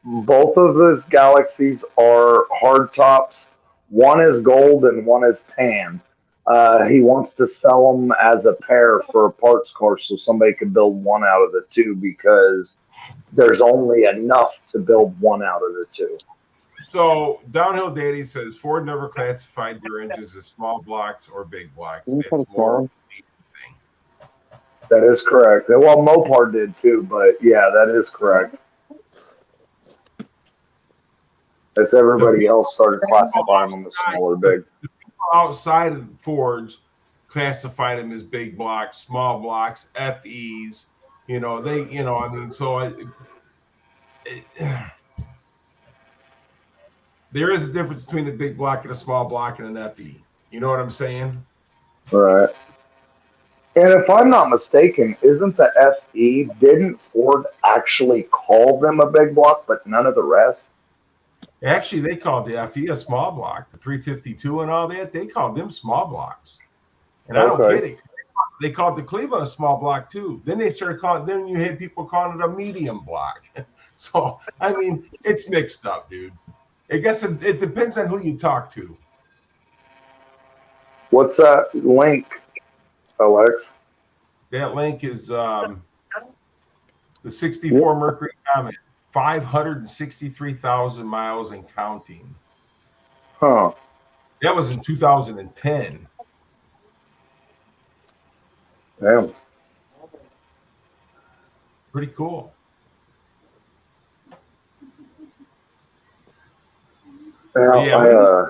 Both of those Galaxies are hardtops. One is gold and one is tan. He wants to sell them as a pair for a parts car so somebody can build one out of the two because there's only enough to build one out of the two. So Downhill Daddy says Ford never classified their engines as small blocks or big blocks. That's more of a thing. That is correct. Well, Mopar did too, but yeah, that is correct. As everybody else started classifying them as small or big. The people outside of Fords classified them as big blocks, small blocks, FEs. I mean, so there is a difference between a big block and a small block and an FE. You know what I'm saying? Right. And if I'm not mistaken, isn't the FE, didn't Ford actually call them a big block, but none of the rest? Actually, they called the FE a small block. The 352 and all that, they called them small blocks. And I don't get it. They called the Cleveland a small block too. Then they started calling. Then you had people calling it a medium block. So I mean, it's mixed up, dude. I guess it depends on who you talk to. What's that link, Alex? That link is the 64 Mercury Comet, 563,000 miles and counting. Huh. That was in 2010. Yeah. Pretty cool. Yeah,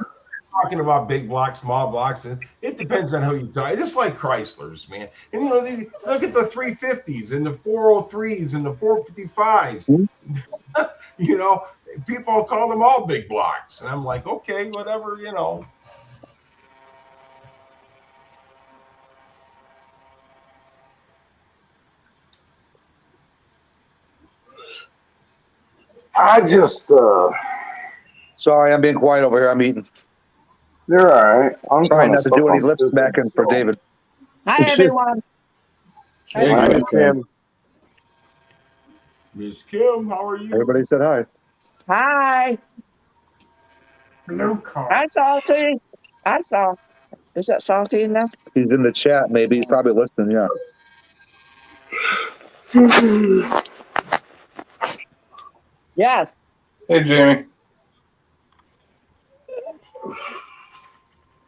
Talking about big blocks, small blocks, and it depends on who you talk. Just like Chryslers, man. And you know, look at the 350s and the 403s and the 455s. You know, people call them all big blocks, and I'm like, okay, whatever, you know. I just Sorry, I'm being quiet over here. I'm eating. you're all right. I'm Trying kinda not to do stuck any on lip stupid, smacking for so- David. Hi, everyone. There you Hi, go. Miss Kim. Miss Kim, how are you? Everybody said hi. Hi. Blue card. Hi, Salty. Hi, Salty. Is that Salty in there? He's in the chat. Maybe he's probably listening. Yeah. Yes. Hey, Jamie.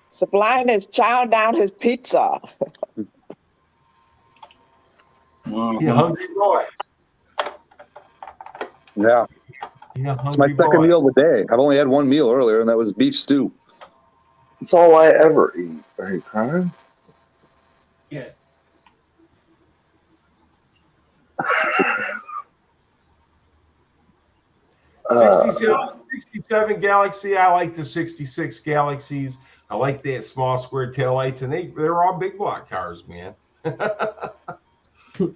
Sublime is chowing down his pizza. You hungry boy. Yeah. You It's my hungry second boy. meal of the day. I've only had one meal earlier, and that was beef stew. It's all I ever eat. Are you crying? Yeah. Uh, 67 Galaxy. I like the 66 Galaxies. I like that small square taillights, and they're all big block cars, man.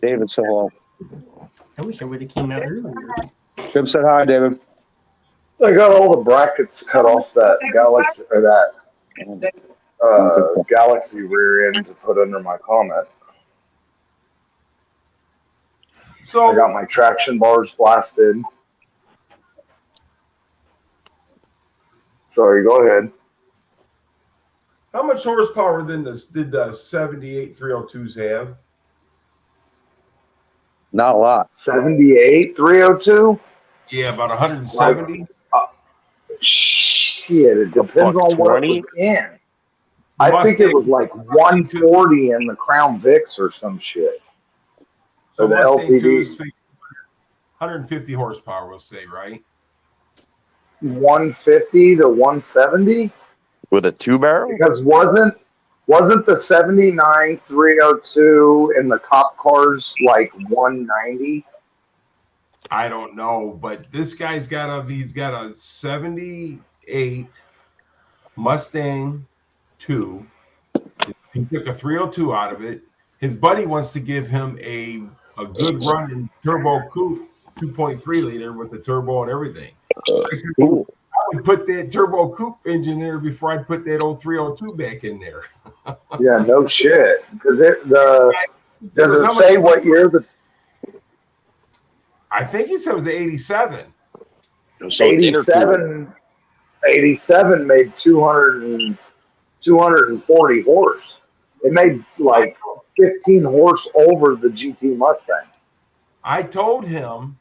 David said hello. I wish I would have came out earlier. Tim said hi, David. I got all the brackets cut off that Galaxy or that Galaxy rear end to put under my Comet. So I got my traction bars blasted. Sorry, go ahead. how much horsepower did the 78 302s have? Not a lot. 78 302? Yeah, about 170. Shit, it depends on what it was in. I think it was like 140 in the Crown Vics or some shit. So the Mustang LTD. 2s, 150 horsepower, we'll say, right? 150 to 170? With a 2-barrel? Because wasn't the 79 302 in the cop cars like 190? I don't know, but this guy's got a 78 Mustang 2. He took a 302 out of it. His buddy wants to give him a good running turbo coupe 2.3 liter with the turbo and everything. I said, I would put that turbo coupe engine there before I'd put that old 302 back in there. Yeah, no shit. Because does it say what year the I think he said it was the 87. So 87 made 240 horse. It made like 15 horse over the GT Mustang. I told him,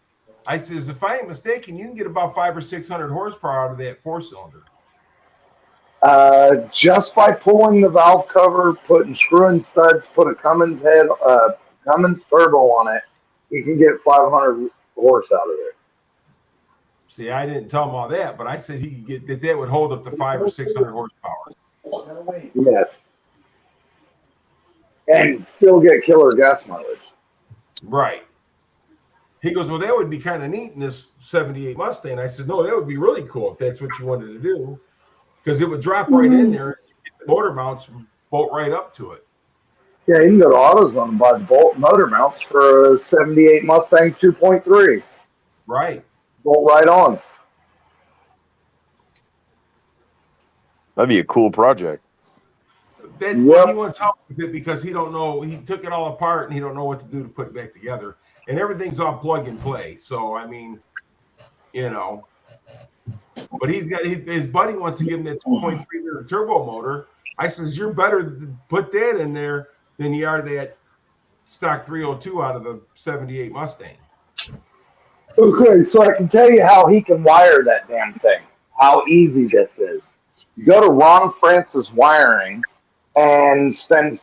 I says, if I ain't mistaken, you can get about 500 or 600 horsepower out of that 4-cylinder. Just by pulling the valve cover, screwing studs, put a Cummins Cummins turbo on it, you can get 500 horse out of it. See, I didn't tell him all that, but I said he could get that would hold up to 500 or 600 horsepower. Yes. And still get killer gas mileage. Right. He goes, well, that would be kind of neat in this 78 Mustang. I said, no, that would be really cool if that's what you wanted to do, because it would drop right in there, the motor mounts bolt right up to it. Yeah, you can go to AutoZone and buy the bolt motor mounts for a 78 Mustang 2.3. Right. Bolt right on. That'd be a cool project. He wants help with it because he don't know. He took it all apart and he don't know what to do to put it back together. And everything's all plug and play. So I mean, you know. But he's got his buddy wants to give him that 2.3 liter turbo motor. I says you're better to put that in there than you are that stock 302 out of the 78 Mustang. Okay, so I can tell you how he can wire that damn thing. How easy this is. You go to Ron Francis Wiring and spend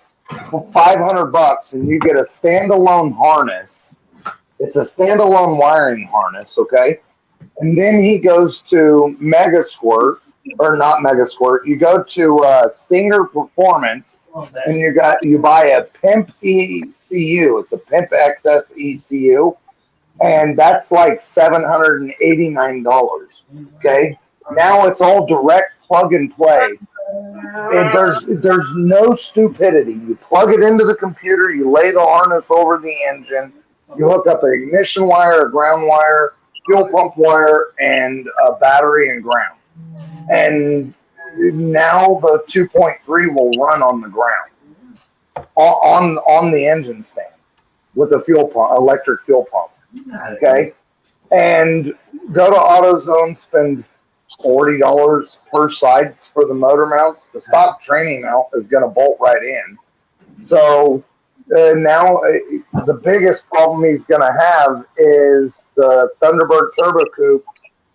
for $500, and you get a standalone harness. It's a standalone wiring harness, okay? And then he goes to Mega Squirt, or not Mega Squirt. You go to Stinger Performance, and you buy a Pimp ECU. It's a Pimp XS ECU, and that's like $789. Okay, now it's all direct plug and play. There's no stupidity. You plug it into the computer, you lay the harness over the engine, you hook up an ignition wire, a ground wire, fuel pump wire, and a battery and ground. And now the 2.3 will run on the ground, on the engine stand with a fuel pump, electric fuel pump. Okay, and go to AutoZone, spend $40 per side for the motor mounts. The stock training mount is going to bolt right in. So now the biggest problem he's going to have is the Thunderbird Turbo Coupe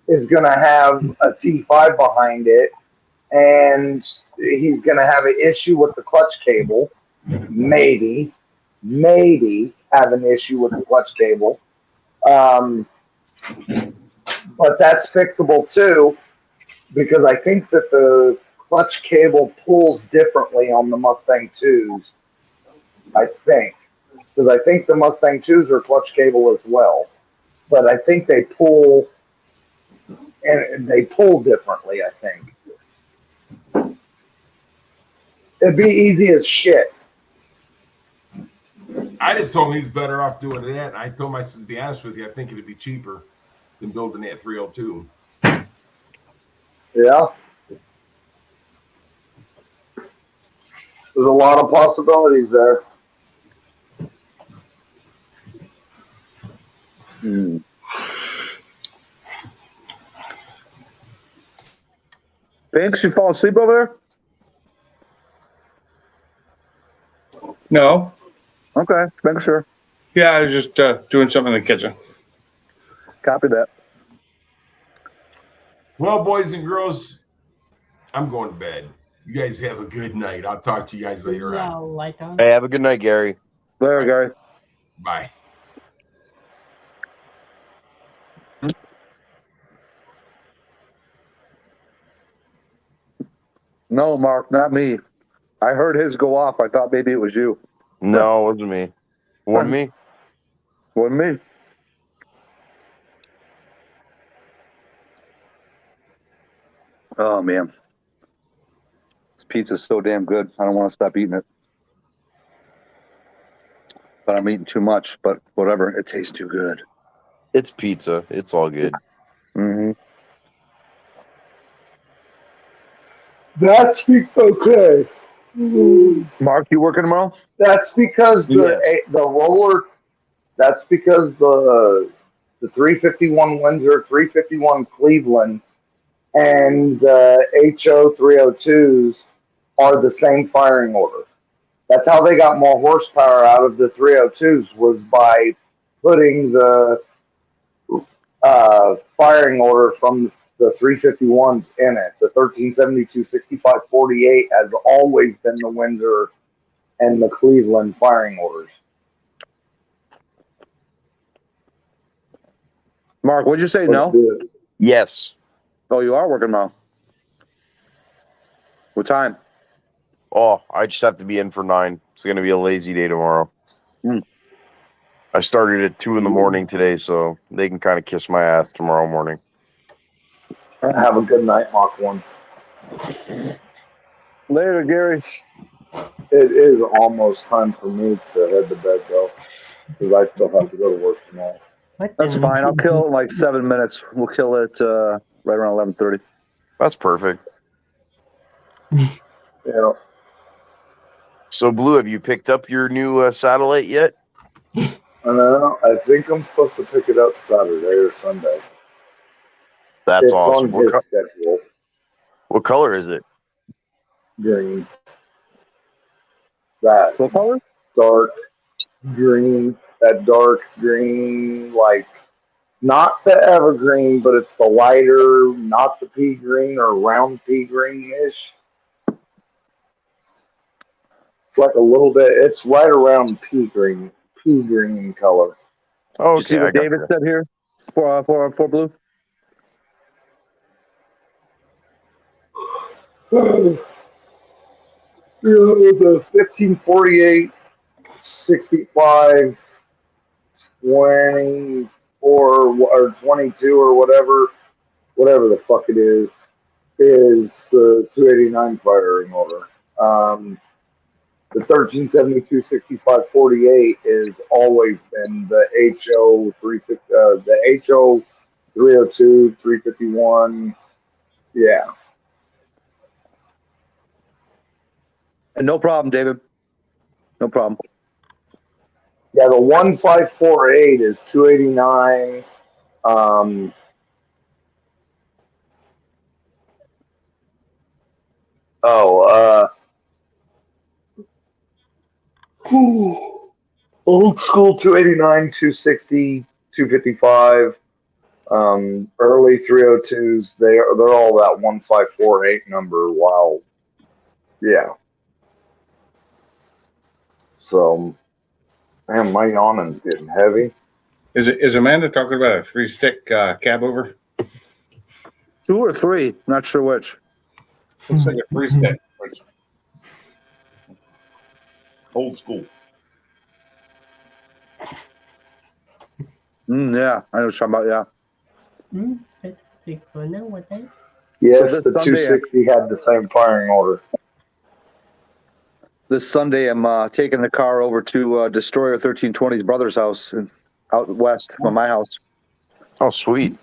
is going to have a T5 behind it, and he's going to have an issue with the clutch cable. Maybe have an issue with the clutch cable. But that's fixable too, because I think that the clutch cable pulls differently on the Mustang 2s. I think. Because I think the Mustang 2s are clutch cable as well. But I think they pull, and they pull differently, I think. It'd be easy as shit. I just told him he was better off doing that. I told him, I said, to be honest with you, I think it'd be cheaper than building that 302. Yeah. There's a lot of possibilities there. Banks, you fall asleep over there? No. Okay, just making sure. Yeah, I was just doing something in the kitchen. Copy that. Well, boys and girls, I'm going to bed. You guys have a good night. I'll talk to you guys later on. Hey, have a good night, Gary. Later, Gary. Bye. No, Mark, not me. I heard his go off. I thought maybe it was you. No, it wasn't me. Wasn't me. Wasn't me. Oh, man. This pizza's so damn good. I don't want to stop eating it. But I'm eating too much. But whatever. It tastes too good. It's pizza. It's all good. Mm-hmm. That's okay. Mark, you working tomorrow? That's because the roller. That's because the 351 Windsor, 351 Cleveland, and the HO 302s are the same firing order. That's how they got more horsepower out of the 302s, was by putting the firing order from the 351s in it. The 1372 6548 has always been the Windsor and the Cleveland firing orders. Mark, what'd you say? No? Yes. Oh, you are working tomorrow. What time? Oh, I just have to be in for 9. It's going to be a lazy day tomorrow. I started at 2 in the morning today, so they can kind of kiss my ass tomorrow morning. Have a good night, Mark 1. Later, Gary. It is almost time for me to head to bed, though, because I still have to go to work tomorrow. That's fine. I'll kill it in like 7 minutes. We'll kill it right around 11:30. That's perfect. Yeah. So, Blue, have you picked up your new satellite yet? I think I'm supposed to pick it up Saturday or Sunday. That's awesome. On his schedule. What color is it? Green. That what color? Dark green. That dark green, like not the evergreen, but it's the lighter, not the pea green or round pea green-ish. It's like a little bit. It's right around pea green color. Okay, You see what David said here for blue? The 1548, 65, 24 or 22 or whatever the fuck it is the 289 firing order. The 1372, 65, 48 has always been the HO 350, the HO 302, 351. Yeah. And no problem, David. No problem. Yeah, the 1548 is 289. Old school 289, 260, 255. Early 302s, they're all that 1548 number. Wow. Yeah. So, man, my yawning's getting heavy. Is Amanda talking about a 3-stick cab over? 2 or 3, not sure which. Looks like a 3-stick. Old school. Yeah, I know what you're talking about. Yeah. Let's take for now. What else? Yes, So the 260 had the same firing order. This Sunday, I'm taking the car over to Destroyer 1320's brother's house out west from my house. Oh, sweet.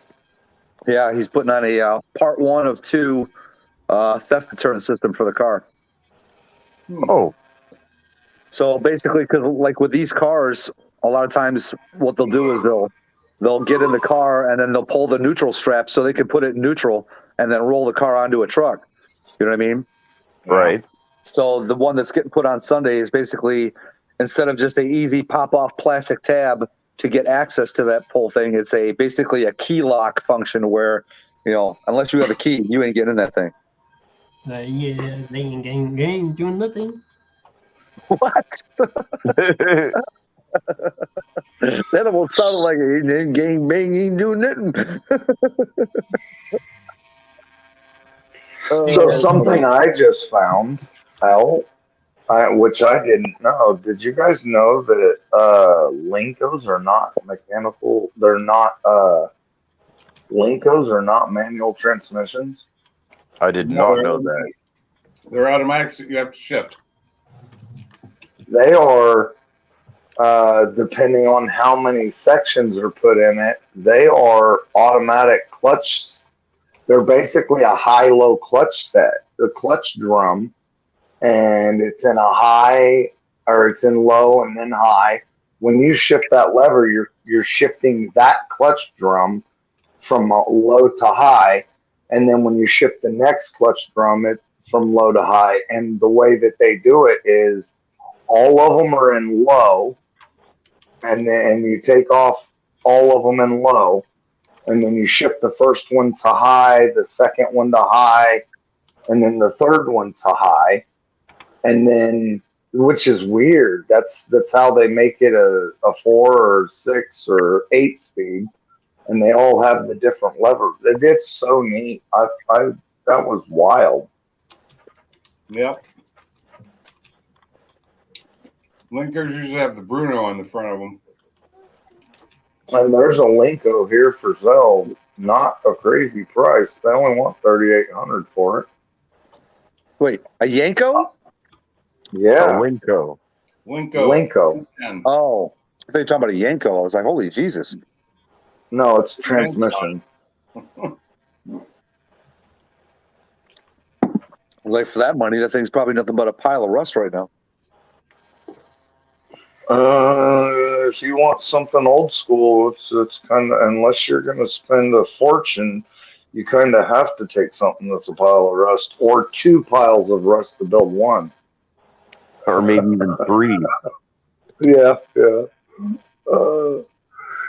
Yeah, he's putting on a part 1 of 2 theft deterrent system for the car. Oh. So basically, because like with these cars, a lot of times what they'll do is they'll get in the car and then they'll pull the neutral strap so they can put it in neutral and then roll the car onto a truck. You know what I mean? Right. So the one that's getting put on Sunday is basically, instead of just a easy pop-off plastic tab to get access to that whole thing, it's basically a key lock function where, unless you have a key, you ain't getting in that thing. Yeah, they ain't doing nothing. What? That almost sounded like a gang bang ain't doing nothing. So something I just found out, which I didn't know. Did you guys know that Lincos are not mechanical? They're not Lincos are not manual transmissions. I did not know that. They're automatics that you have to shift. They are, depending on how many sections are put in it, they are automatic clutch. They're basically a high-low clutch set, the clutch drum, and it's in a high, or it's in low and then high. When you shift that lever, you're shifting that clutch drum from low to high, and then when you shift the next clutch drum, it's from low to high. And the way that they do it is all of them are in low, and then you take off all of them in low, and then you shift the first one to high, the second one to high, and then the third one to high, and then, which is weird. That's how they make it a 4 or 6 or 8 speed, and they all have the different levers. It's so neat. That was wild. Yep. Linkers usually have the Bruno on the front of them. And there's a Linko here for sale. Not a crazy price. They only want $3,800 for it. Wait, a Yanko? Yeah. A Linko. Linko. Oh, I thought you were talking about a Yanko. I was like, holy Jesus. No, it's transmission. Like, for that money, that thing's probably nothing but a pile of rust right now. If you want something old school, it's kind of, unless you're going to spend a fortune, you kind of have to take something that's a pile of rust, or 2 piles of rust to build one. Or maybe even 3. Yeah.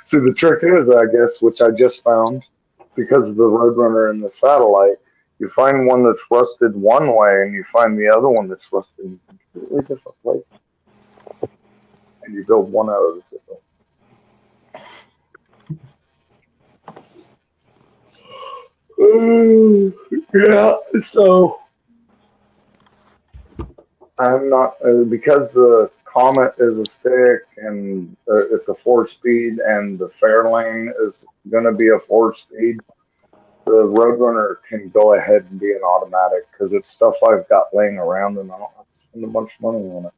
See, the trick is, I guess, which I just found, because of the Roadrunner and the satellite, You find one that's rusted one way, and you find the other one that's rusted in completely different places, and you build one out of the two. Yeah, so I'm not because the Comet is a stick and it's a 4-speed, and the Fairlane is going to be a 4-speed. The Roadrunner can go ahead and be an automatic because it's stuff I've got laying around, and I don't have to spend a bunch of money on it.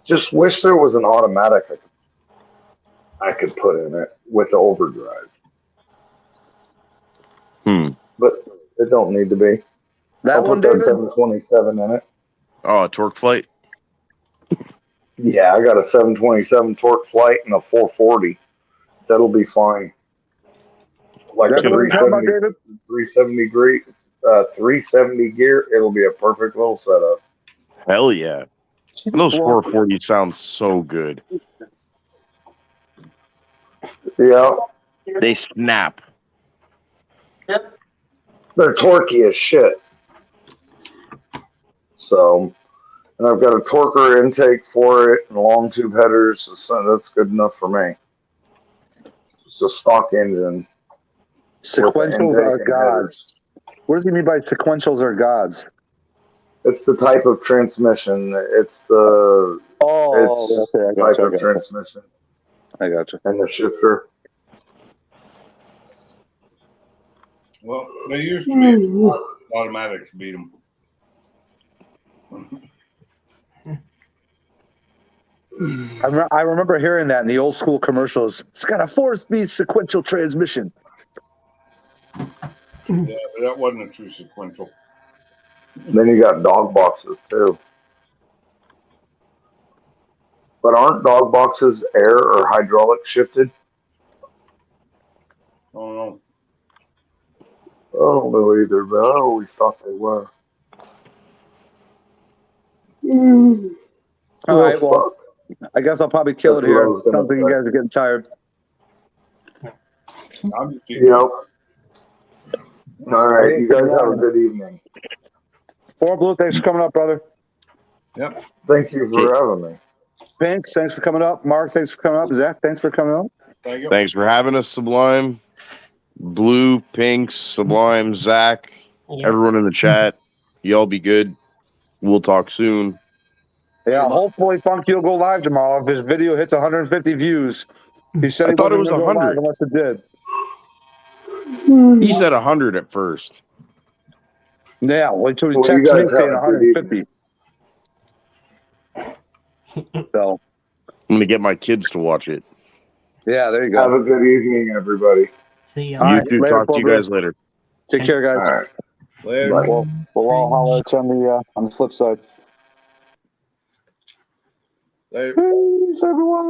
Just wish there was an automatic I could put in it with the overdrive. But it don't need to be. That I'll one, put that David? 727 in it. Oh, a torque flight. Yeah, I got a 727 torque flight and a 440. That'll be fine. Like a That's what you're talking about, David? 370 gear. It'll be a perfect little setup. Hell yeah. Those 440s sound so good. Yeah. They snap. They're torquey as shit. So, and I've got a torquer intake for it and long tube headers. So that's good enough for me. It's a stock engine. Sequentials are gods. What does he mean by sequentials are gods? It's the type of transmission. It's the type of transmission. I got you. And the shifter. Well, they used to be automatics beat them. I remember hearing that in the old school commercials. It's got a 4-speed sequential transmission. Yeah, but that wasn't a true sequential. Then you got dog boxes too. But aren't dog boxes air or hydraulic shifted? Oh no. I don't know either, but I always thought they were. All right, well, I guess I'll probably kill That's it here. what I was gonna Sounds like you say. guys are getting tired. I'm just eating. Yep. All right, you guys have a good evening. Four Blue, thanks for coming up, brother. Yep. Thank you for having me. Pinks, thanks for coming up. Mark, thanks for coming up. Zach, thanks for coming up. Thank you. Thanks for having us, Sublime. Blue, Pinks, Sublime, Zach, everyone in the chat. Y'all be good. We'll talk soon. Yeah, hopefully Funky will go live tomorrow if his video hits 150 views. He said I thought it was 100 unless it did. He said 100 at first. Yeah, wait till he Well, texts you me guys saying have a good 150. So, I'm going to get my kids to watch it. yeah, there you go. Have a good evening, everybody. See ya. All You right, too. later, Talk to you Barbara. guys later. Take care, guys. All right. Later. Bye. We'll all holler at you on the flip side. Later. Peace, everyone.